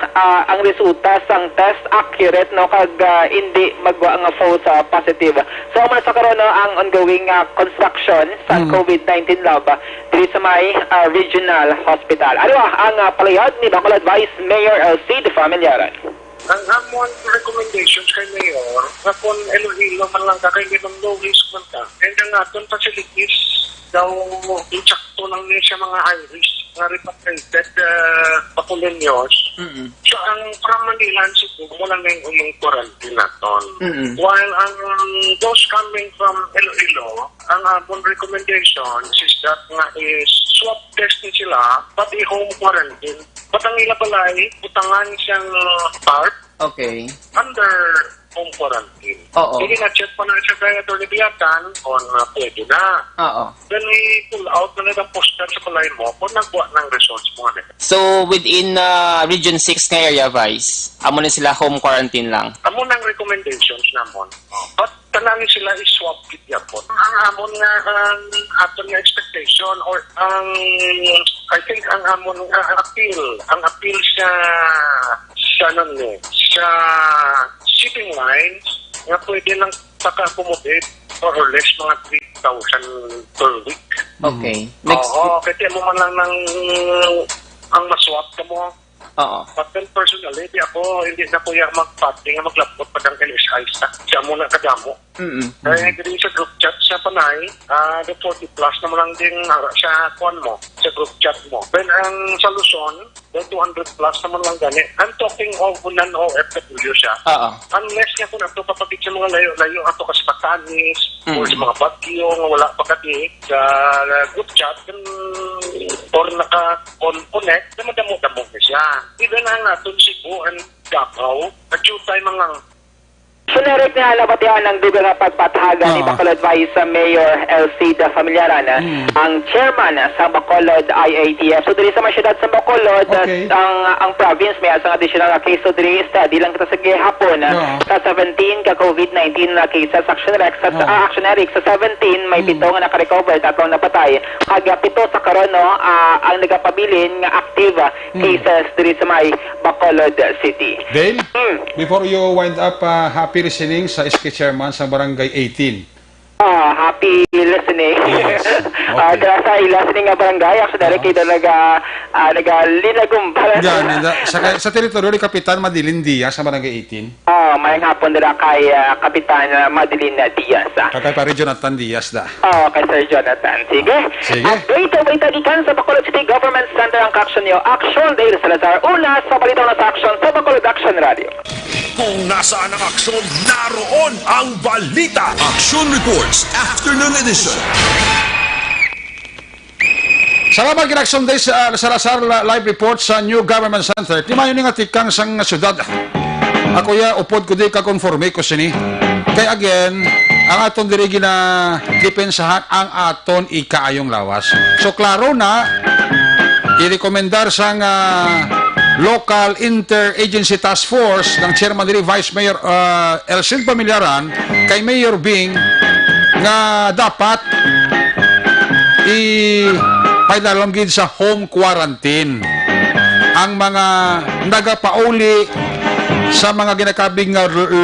ang resulta sang test accurate, no, kag hindi magwa nga false positive. So, man sa karon, no, ang ongoing construction sang COVID-19 lab dito sa may regional hospital. Ano ang palayad ni Bacolod Vice Mayor LC de Familiaran? Ang amon recommendations kay Mayor, kapon Iloilo man lang kakay ng low risk man ka. And ang aton facilities daw insakto lang niya siya mga high risk na repatriated Bacolonios. So ang from Manila siguro mo lang yung quarantine naton. While ang those coming from Iloilo, ang amon recommendations is that nga is swab testing sila pati home quarantine. Patang ila balay, utangan siyang part under home quarantine. Hindi na-check pa na siya kaya ito nabiyatan kung pwede na. Then i-pull out na nila poster sa balay mo kung nagbuat ng results mo. So, within Region 6 nga area, Vice, amo na sila home quarantine lang? Amo ng recommendations namon. But tanangin sila is-swab kit yapon. Ang amon nga aton nga expectation or I think ang amon appeal sa shipping lines nga pwede lang paka-accommodate more or less mga 3,000 per week. Kasi mo man lang ang maswap ka mo. But then personally, hindi na kuya mag-party nga maglapot pag ang LSI sa. Siya muna kadamo. Kaya hindi sa group chat sa panay, the 40 plus naman lang din sa kwan mo, sa group chat mo. Then ang sa Luzon, the 200 plus naman lang gani. I'm talking of non-OFW siya. Unless nga kung ito kapatid sa mga layo ato kasi Patanis, or sa mga bagyo, wala pa kati sa group chat, or naka-connect, na madamo-damo na siya. Even ang natin Cebu and Davao, nag-tayo mga Sunarek na halabatihan ng dugo na pagpatahagan ni Bacolod Vice Mayor LC de Familiaran, ang chairman sa Bacolod IATF. So, diri sa mga syudad sa Bacolod, ang province may asang additional na case. So, diri study lang kita sa gihapon sa 17 ka COVID-19 na cases. Action Eric, sa 17 may 7 nga naka-recover, 3 napatay. Kag 7 sa karon, ang nagapabilin nga active cases diri sa may Bacolod City. Dale, before you wind up, happy listening sa SK Chairman sa Barangay 18. Happy listening. Yes. Kaya sa listening nga barangay, actually, kayo nagalinagumbalan. Sa teritoryo ni Kapitan Madilin Diaz sa Barangay 18. Mayang hapon nila kay Kapitan Madilin Diaz. Kay Pare Jonathan Diaz da. Kay Sir Jonathan. Sige. Update o balitagikan sa Bacolod City Government Center ang Aksyon nyo. Aksyon Dale Salazar. Una sa balita na sa Aksyon sa Bacolod Action Radio. Kung nasaan ang aksyon, naroon ang balita. Aksyon Reports Afternoon Edition. Salamat kinaksyon day sa Lasar live report sa New Government Center. Di mayo nga tikang sang syudad. Ako ya upod ko di ka konforme ko sini. Kaya again, ang aton dirigi na depensahan ang aton ikaayong lawas. So klaro na i-rekomendar sang local interagency task force ng chairman diri Vice Mayor Elsin Pamilyaran kay Mayor Bing nga dapat paidalam gid sa home quarantine ang mga nagapauli sa mga ginakabing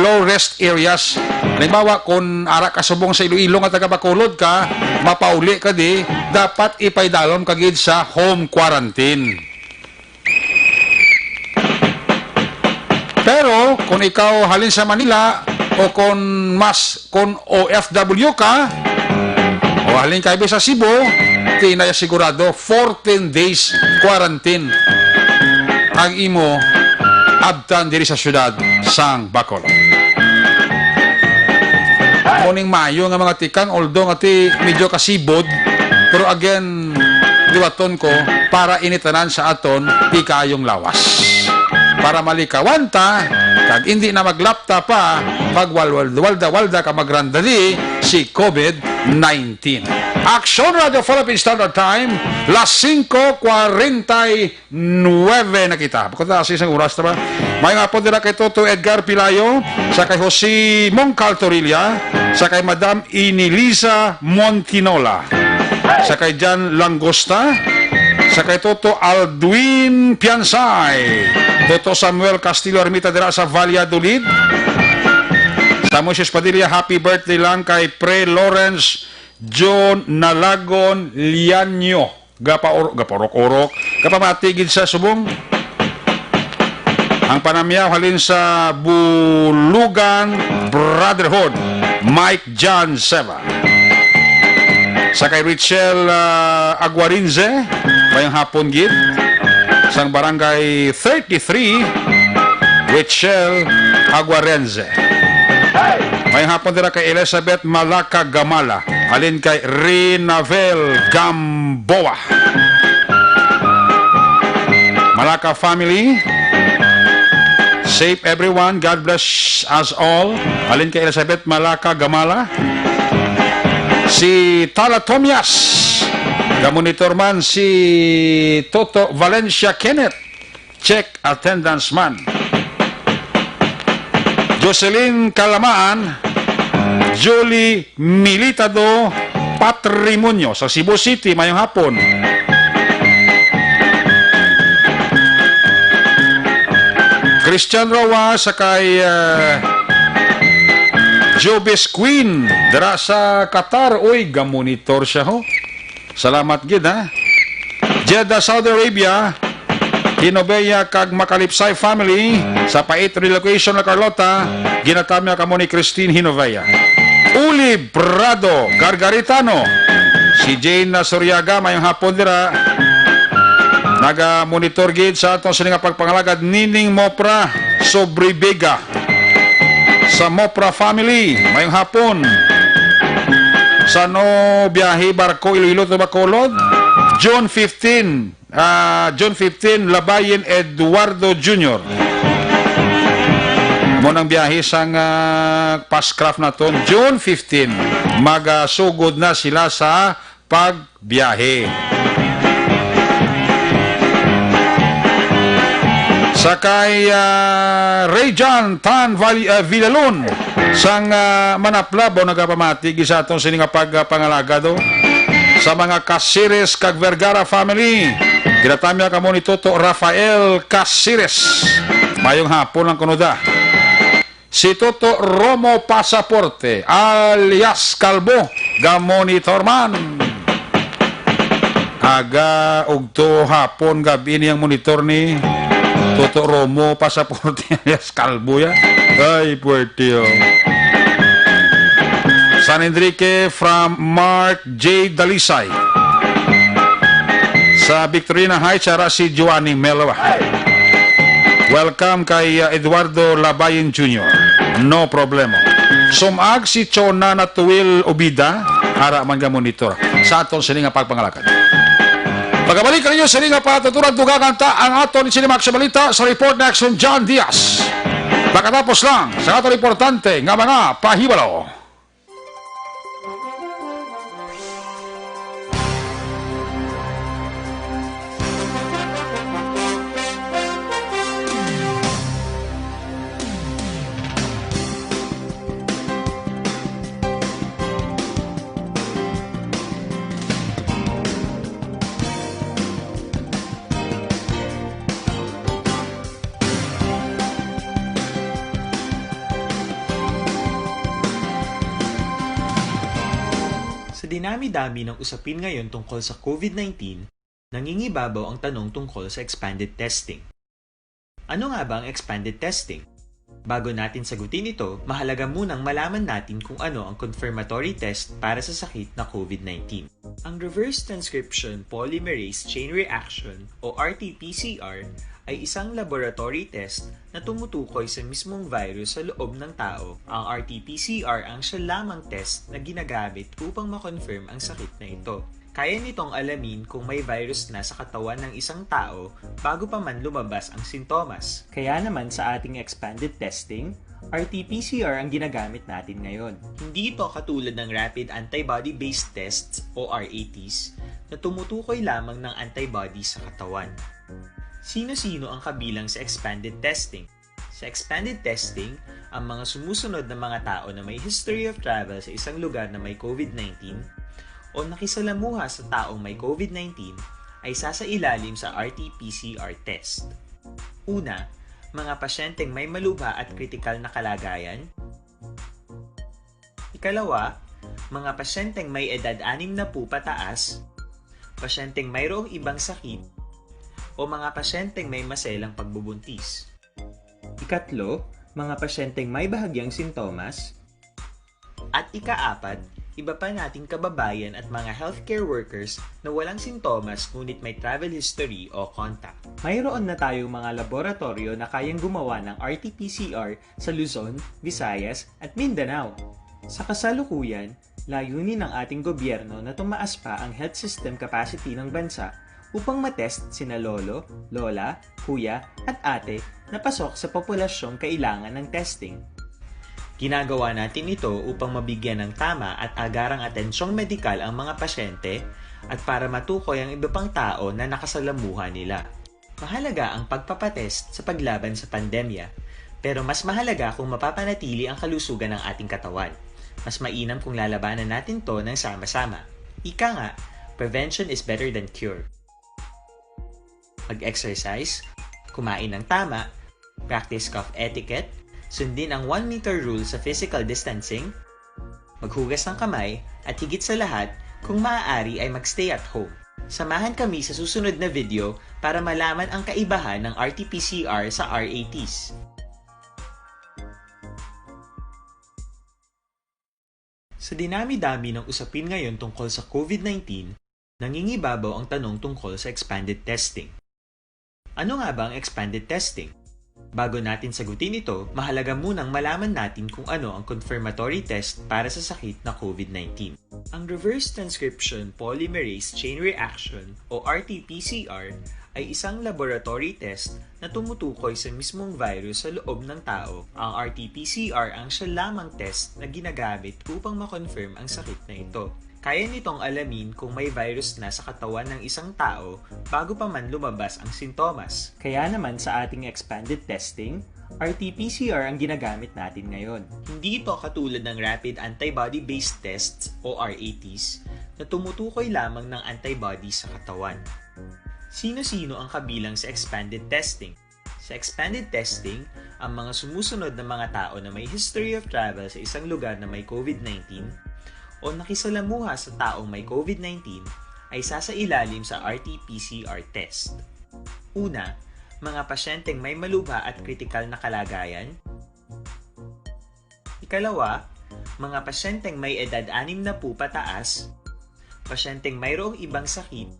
low risk areas. Halimbawa, kung ara kasubong sa Iloilo nga taga-Bacolod ka, mapauli ka di, dapat ipaidalom ka gid sa home quarantine. Pero kung ikaw halin sa Manila o kung OFW ka o halin ka sa Cebu, tinaya sigurado 14 days quarantine ang imo abtan diri sa syudad sang Bacolod. Muning mayo nga mga tikang, although nga ti medyo kasibod, pero again diwaton ko para initanan sa aton ikayong lawas. Para malikawan ta, kag hindi na maglapta pa, pag walda-walda ka magrandali si COVID-19. Aksyon Radio Philippine Standard Time, las 5:49 na kita. Pagkata sa isang oras na ba? May nga po nila kay Toto Edgar Pilayo, sa kay Jose Moncal Torilla, sa kay Madam Inilisa Montinola, sa kay Jan Langosta, sa kay Toto Aldwin Piansay, Toto Samuel Castillo Ermita dira sa Valladolid, sa Moises Padilla, happy birthday lang kay Pre Lawrence John Nalagon Lianyo, gaporok-orok, kapamatigid sa Subong. Ang panamyaw halin sa Bulugan Brotherhood, Mike John Seva. Sa kay Richel Aguarinze, mayang hapon gid, sang barangay 33, Richel Aguarinze. Mayang hapon dira kay Elizabeth Malaka Gamala, halin kay Rinavel Gamboa. Malaka family, safe everyone, God bless us all. Halin kay Elizabeth Malaka Gamala. Si Tala Tomias, gamonitor man si Toto Valencia Kenneth, check attendance man. Jocelyn Calamaan, Jolie Militado Patrimonio sa Cebu City mayong hapon. Christian Roa sa kay Jobes Queen dara sa Qatar. Uy, gamonitor siya ho. Salamat gid ha. Jeddah, Saudi Arabia, Hinobeya kag Makalipsay family sa Pait Relocation na Carlota, ginatamya kamo ni Christine Hinoveya. Uli Prado Gargaritano, si Jane Soriaga mayong hapon dira, naga-monitor gid sa atong sininga pagpangalagad. Nining Mopra Sobribega sa Mopra family mayong hapon. Sa no biyahe barko Iloilo to Bacolod, June 15 Labayin Eduardo Jr. Munang biyahe sang pascraft naton June 15, magasugod na sila sa pagbiyahe. Sakay Rayjan Tan Villalon sang Manaplabo nagapamati sa atong sininga pagpangalagado. Sa mga Casires kag Vergara family, ginatamya kamo ni Toto Rafael Casires mayong hapon ang kunuda. Si Toto Romo Pasaporte alias Kalbo, gamonitor man. Aga ugto hapon gabi niyang monitor ni Toto Romo Pasaporte alias Kalbo ya. Ay puwerte oh. San Enrique from Mark J. Dalisay. Sa Victorina Heights, ara si Giovanni Meloa. Welcome kay Eduardo Labayin Jr. No problema. Sumag si Chona Natuil Obida, ara man ga monitor sa aton sininga pagpangalakad. Pagkabalik ninyo sa ringa patuturan tugaganta ang aton sinimak sa balita sa report na Aksyon John Diaz. Pagkatapos lang sa aton importante nga mga pahibalo. Sa dinami-dami ng usapin ngayon tungkol sa COVID-19, nangingibabaw ang tanong tungkol sa expanded testing. Ano nga ba ang expanded testing? Bago natin sagutin ito, mahalaga munang malaman natin kung ano ang confirmatory test para sa sakit na COVID-19. Ang reverse transcription polymerase chain reaction o RT-PCR ay isang laboratory test na tumutukoy sa mismong virus sa loob ng tao. Ang RT-PCR ang siya lamang test na ginagamit upang makonfirm ang sakit na ito. Kaya nitong alamin kung may virus na sa katawan ng isang tao bago pa man lumabas ang sintomas. Kaya naman sa ating expanded testing, RT-PCR ang ginagamit natin ngayon. Hindi ito katulad ng rapid antibody-based tests o RATs na tumutukoy lamang ng antibody sa katawan. Sino-sino ang kabilang sa expanded testing? Sa expanded testing, ang mga sumusunod na mga tao na may history of travel sa isang lugar na may COVID-19 o nakisalamuha sa taong may COVID-19 ay sasailalim sa RT-PCR test. Una, mga pasyenteng may malubha at kritikal na kalagayan. Ikalawa, mga pasyenteng may edad 60 pataas, pasyenteng mayroong ibang sakit, o mga pasyenteng may maselang pagbubuntis. Ikatlo, mga pasyenteng may bahagyang sintomas. At ikaapat, iba pa nating kababayan at mga healthcare workers na walang sintomas ngunit may travel history o contact. Mayroon na tayong mga laboratorio na kayang gumawa ng RT-PCR sa Luzon, Visayas at Mindanao. Sa kasalukuyan, layunin ng ating gobyerno na tumaas pa ang health system capacity ng bansa upang matest sina lolo, lola, kuya at ate na pasok sa populasyong kailangan ng testing. Ginagawa natin ito upang mabigyan ng tama at agarang atensyong medikal ang mga pasyente at para matukoy ang iba pang tao na nakasalamuha nila. Mahalaga ang pagpapatest sa paglaban sa pandemya, pero mas mahalaga kung mapapanatili ang kalusugan ng ating katawan. Mas mainam kung lalabanan natin to ng sama-sama. Ika nga, prevention is better than cure. Mag-exercise, kumain ng tama, practice cough etiquette, sundin ang 1 meter rule sa physical distancing, maghugas ng kamay, at higit sa lahat, kung maaari ay magstay at home. Samahan kami sa susunod na video para malaman ang kaibahan ng RT-PCR sa RATs. Sa dinami-dami ng usapin ngayon tungkol sa COVID-19, nangingibabaw ang tanong tungkol sa expanded testing. Ano nga ba ang expanded testing? Bago natin sagutin ito, mahalaga munang malaman natin kung ano ang confirmatory test para sa sakit na COVID-19. Ang reverse transcription polymerase chain reaction o RT-PCR ay isang laboratory test na tumutukoy sa mismong virus sa loob ng tao. Ang RT-PCR ang siya lamang test na ginagamit upang makonfirm ang sakit na ito. Kaya nitong alamin kung may virus na sa katawan ng isang tao bago pa man lumabas ang sintomas. Kaya naman sa ating expanded testing, RT-PCR ang ginagamit natin ngayon. Hindi ito katulad ng rapid antibody-based tests o RATs na tumutukoy lamang ng antibody sa katawan. Sino-sino ang kabilang sa expanded testing? Sa expanded testing, ang mga sumusunod na mga tao na may history of travel sa isang lugar na may COVID-19 o nakisalamuha sa taong may COVID-19 ay sasailalim sa RT-PCR test. Una, mga pasyenteng may malubha at kritikal na kalagayan. Ikalawa, mga pasyenteng may edad 60 pataas, pasyenteng mayroong ibang sakit,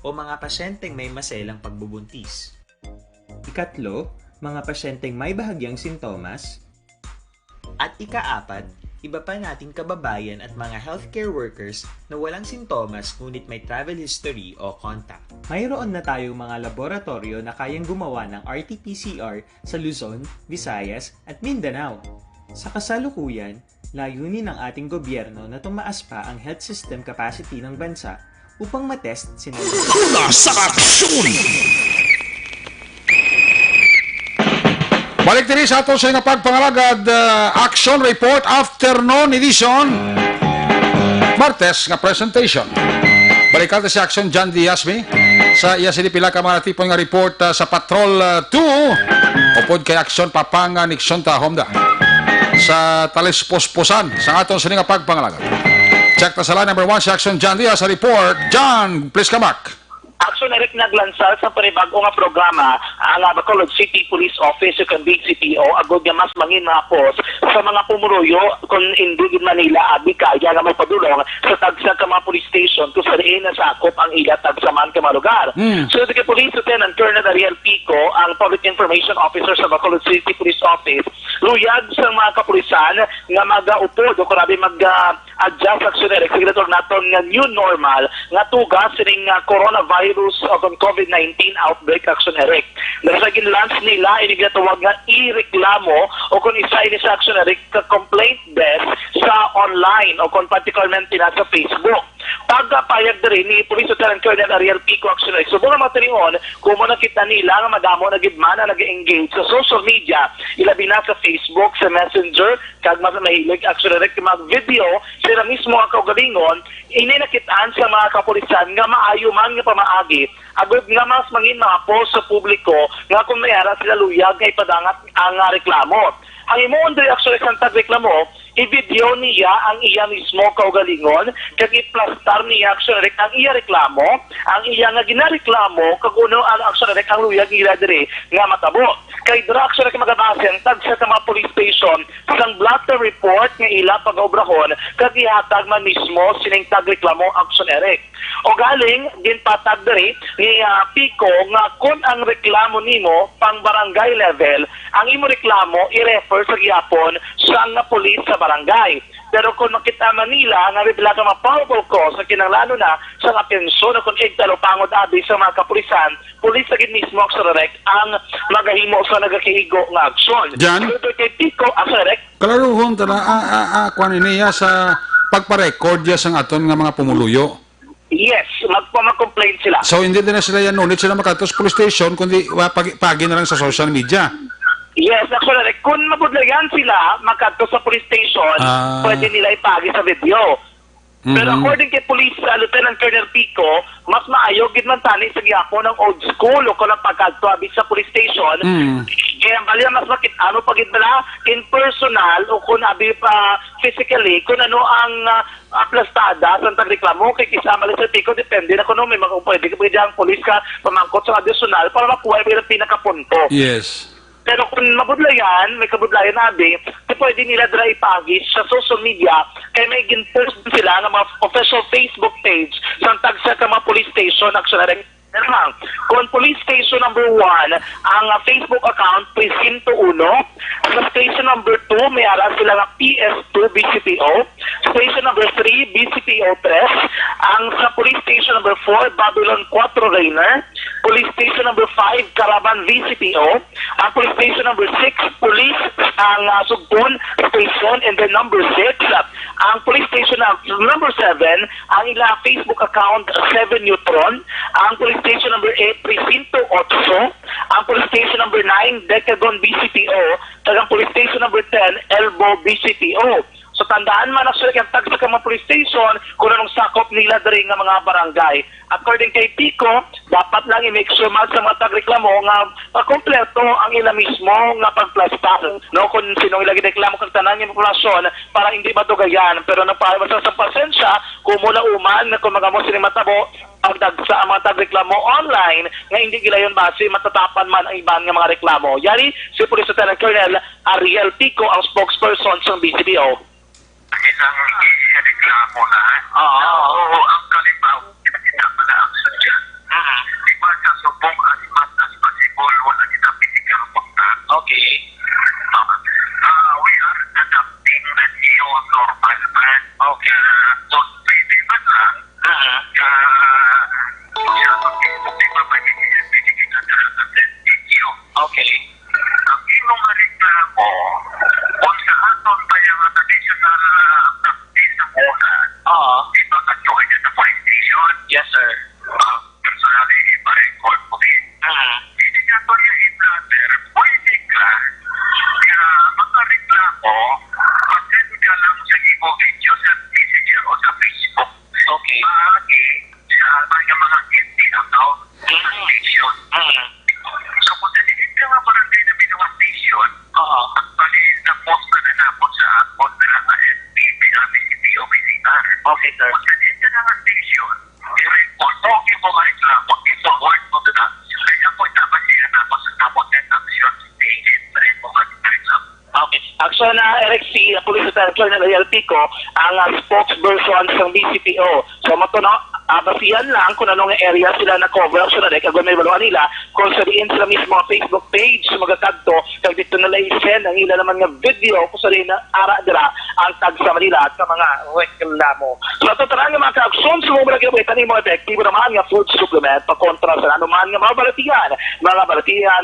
o mga pasyenteng may maselang pagbubuntis. Ikatlo, mga pasyenteng may bahagyang sintomas. At ikaapat, iba pa nating kababayan at mga healthcare workers na walang sintomas ngunit may travel history o contact. Mayroon na tayong mga laboratorio na kayang gumawa ng RT-PCR sa Luzon, Visayas at Mindanao. Sa kasalukuyan, layunin ng ating gobyerno na tumaas pa ang health system capacity ng bansa upang matest sina Kuna sa aksyon! Balik diri sa ato sa nga pagpangalagad Action Report Afternoon Edition Martes nga presentation. Balikan si Action John Diaz sa iya sinipila ka mga tipon nga report sa Patrol 2 upod kay Action Papanga Nixon Tahom da sa Talisposposan sa aton sa nga pagpangalagad. Check ta sa line number 1 si Action John Diaz sa report. John, please come back. Aksyon Eric naglansar sa panibago nga programa ang Bacolod City Police Office o kan BCPO agod nga mas mangin mga pos sa mga pumuruyo kung hindi Manila abi kaya nga magpadulong sa tagsa ka mga police station kung sa diin na sakop ang ila tagsaman ka mga lugar. So the Police Lieutenant Colonel Ariel Pico, ang Public Information Officer sa Bacolod City Police Office, luyag sa mga kapulisan nga mag-upod o kurabi mag-adjust Aksyon Eric sa naton nga new normal nga tugas sining coronavirus o COVID-19 outbreak Action Eric. Nasagin launch nila inigatawag nga i-reklamo o kung isa ini sa Action Eric complaint desk sa online o kung particularmente na sa Facebook. Pagpayag rin ni Police Lieutenant Colonel Ariel Pico Action Eric. Subong na matinion kung mo nakita nila nga madamo nagidmana nag-engage sa social media ilabi na sa Facebook, sa Messenger kag mas mahilig Action Eric mag-video sila mismo ang kaugalingon ini nakitaan sa mga kapulisan nga maayo man nga pamaagi agad nga mas mangin mga post sa publiko nga kung mayara sila luyag nga ipadangat ang reklamo. Ang imoon reaksyon sa tagreklamo, i-video niya ang iya mismo kaugalingon kag i-plastar niya Action Eric ang iya reklamo, ang iya nga ginareklamo kag uno ang Action Eric ang luyag ila diri nga matabo. Kay dira Action Eric magabasen tag sa mga police station sang blatter report nga ila pag-obrahon kag ihatag man mismo sining tagreklamo Action Eric. O galing din patag diri ni Pico nga kung ang reklamo nimo pang barangay level, ang imo reklamo i-refer sa gihapon sa nga police sa barangay. Pero kung makita Manila nga bibila ka mapawbol ko sa kinanglano na sa nga pensyon o kung igtalo pangod abi sa mga kapulisan, pulis sa mismo Action Eric ang magahimo sa nagakihigo nga aksyon. Jan? So kay Pico Action Eric, Kalaruhon tala kuan niya sa pagpa-record ya sa aton nga mga pumuluyo. yes, magpa-complain sila. So hindi din na sila yan nunit sila makatos police station kundi pagi na lang sa social media. Yes, actually, kung mabudlayan sila makadto sa police station, pwede nila ipagi sa video. Pero according kay Police Lieutenant Colonel Pico, mas maayo gid man tani sa gihapon ng old school o kung pagkadto abi sa police station. Kaya bali mas makit ano pagid bala in personal o kung abi pa physically kung ano ang aplastada sa tagreklamo kay kisama sa Pico depende na kuno may pwede ang police ka pamangkot sa additional para makuha ang pinakapunto. Yes. Pero kung mabudlayan, may kabudlayan nabi, pwede nila dra ipagis sa social media kaya may gin-post sila ng mga official Facebook page sa tagsa ka mga police station actually kung police station number 1 ang Facebook account Presinto 1 sa station number 2 may ara sila nga PS2 BCPO station number 3 BCPO 3 ang sa police station number 4 Babylon 4 Rainer police station number 5 Caravan VCPO ang police station number 6 police ang Sugbon station and then number 6 ang police station number 7 ang ilang Facebook account 7 Neutron ang police station number 8, Presinto 8, ang police station number 9, Decagon BCPO, at ang police station number 10, Elbow BCPO. So tandaan man actually ang tag sa mga police station kung anong sakop nila diri nga mga barangay. According kay Pico, dapat lang i-make sure man sa mga tagreklamo nga kompleto ang ila mismo nga pagplastar. No, kung sino ilagi reklamo kag tanan nga populasyon para hindi matugayan. Pero napahimasa sa pasensya kung mula uman kung mga mo matabo pagdagsa ang mga tagreklamo online nga hindi gilayon base matatapan man ang iban nga mga reklamo. Yari si Police Lieutenant Colonel Ariel Pico ang spokesperson sa BCPO. Isang reklamo na. Oo, ang kalimaw kita pala ang sadya. Di ba sa subong as much as possible wala kita physical contact. Okay. We are adapting the new normal man. Okay. Pwede ba na? Okay. Ang imong reklamo, kung sa aton pa yung traditional practice ng una, ito na-join na police station. Yes, sir. Personally, i-record mo din. Hindi ka to yung i-blatter. Pwede ka magka-reklamo mag-send ka lang sa imo video sa Messenger o sa Facebook. Okay. Maagi sa mga empty account ng station. So kung sanihin ka nga parang din na binuwa station, actually, na-post na na-post sa account na nga FB, PCPO, PCR. Okay, sir. Kung sanihin ka nga station, i-report mo, i-reklamo, i-forward mo na. Kaya po, dapat siya tapos ng action, tingin na rin mo mag-reklamo. Okay. Aksyon na Eric C. Police Attorney na Real Pico ang spokesperson ng BCPO. So basihan lang kung anong area sila na-cover. So kung may baluan nila, kung sariin sila mismo ang Facebook page magkakagto, kag dito nila i-send ang ila naman nga video kung sariin na ara-dira ang tag sa Manila at sa mga reklamo. So totoo nga mga ka-aksyon, sumubra kayo tanin mo epektibo naman nga food supplement pakontra sa anuman nga mga balatihan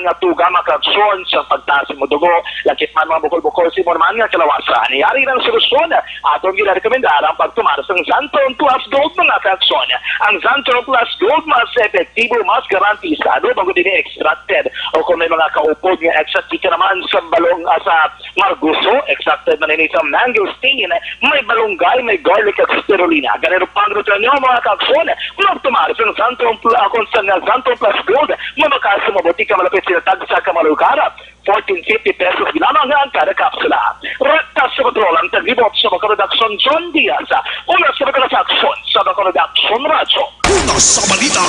nga tuga mga ka-aksyon sa pagtaas mo dugo, lakit man mga bukol-bukol si mo naman nga kalawasan. Yari ng solusyon, atong gina-rekomendar ang pagtumaras ng Zantron Plus Gold mga ka-aksyon. Ang Zantron Plus Gold mas epektibo, mas garantisado bago din extracted. O kung may mga kaupod nga extracted ka naman sa balong sa marguso, extracted man ini sa mango stain, may balonggay, may garlic at spirulina. Ganito pang rutan nyo mga ka-aksyon. Kung tumaras ng Zantron Plus Gold, mamakaso mabuti ka malapit sila tagsa ka malugara. 14.50 pesos ginamang ang kada kapsula. Rekta sa kontrol ang taglibot sa Magbanua John Diaz. Una sa Magbanua sa Magbanua Radyo. Una sa balita,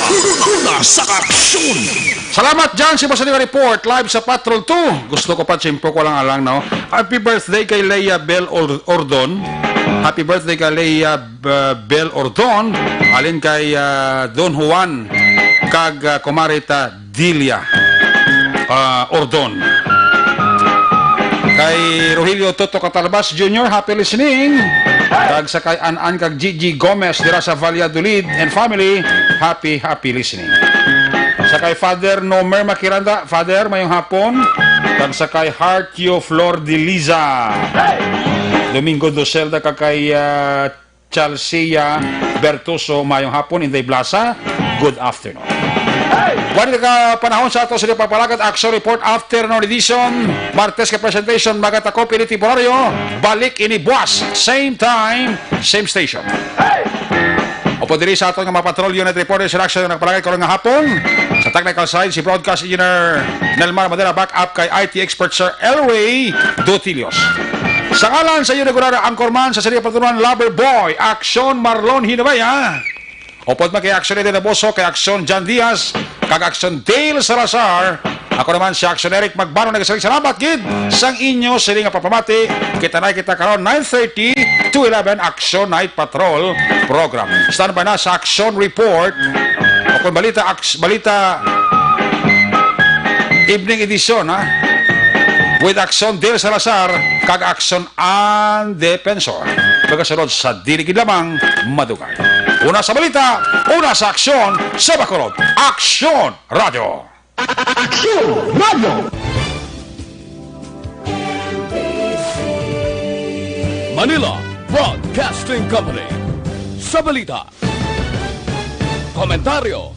una sa aksyon. Salamat dyan si Boss Liga Report live sa Patrol 2. Gusto ko pa simpo ko lang alang no. Happy birthday kay Leia Bell Ordon. Happy birthday kay Leia Bell Ordon. Alin kay Don Juan kag Comarita Dilia Ordon. Kay Rogelio Toto Catalabas Jr., happy listening. Kag sa kay An kag Gigi Gomez dira sa Valladolid and family, happy listening. Sa kay Father Nomer Makiranda, Father, mayong hapon. Kag sa kay Heartio Flor de Liza. Domingo Doselda kag kay Chalcia Bertoso, mayong hapon. Inday Blasa, good afternoon. Wali ka panahon sa ato sa papalagat Aksyon Report Afternoon Edition. Martes ka presentation magata ko piniti horario. Balik ini buwas. Same time, same station. Opo diri sa ato nga mapatrol unit reporter sa Aksyon na nagpalagay ko nga hapon. Sa technical side si broadcast engineer Nelmar Madera, back up kay IT expert Sir Elway Dotilios. Sa ngalan sa inaugural anchorman sa Serie Patunuan Lover Boy Aksyon Marlon Hinabaya. Upod man kay Aksyon Eden Naboso, kay Aksyon John Diaz, kag Aksyon Dale Salazar. Ako naman si Aksyon Eric Magbanua, nagsaling salamat gid sang inyo sila nga papamati. Kita karon 9:30 to 11 Aksyon Night Patrol program. Stand by na sa Aksyon Report. O kung balita evening edition ha. With Aksyon Dale Salazar, kag Aksyon An Defensor. Pagkasunod sa diligid lamang madugay. Una sa balita, una sa aksyon, sa Bacolod. Aksyon Radio! Aksyon Radio! Manila Broadcasting Company. Sa balita. Komentaryo.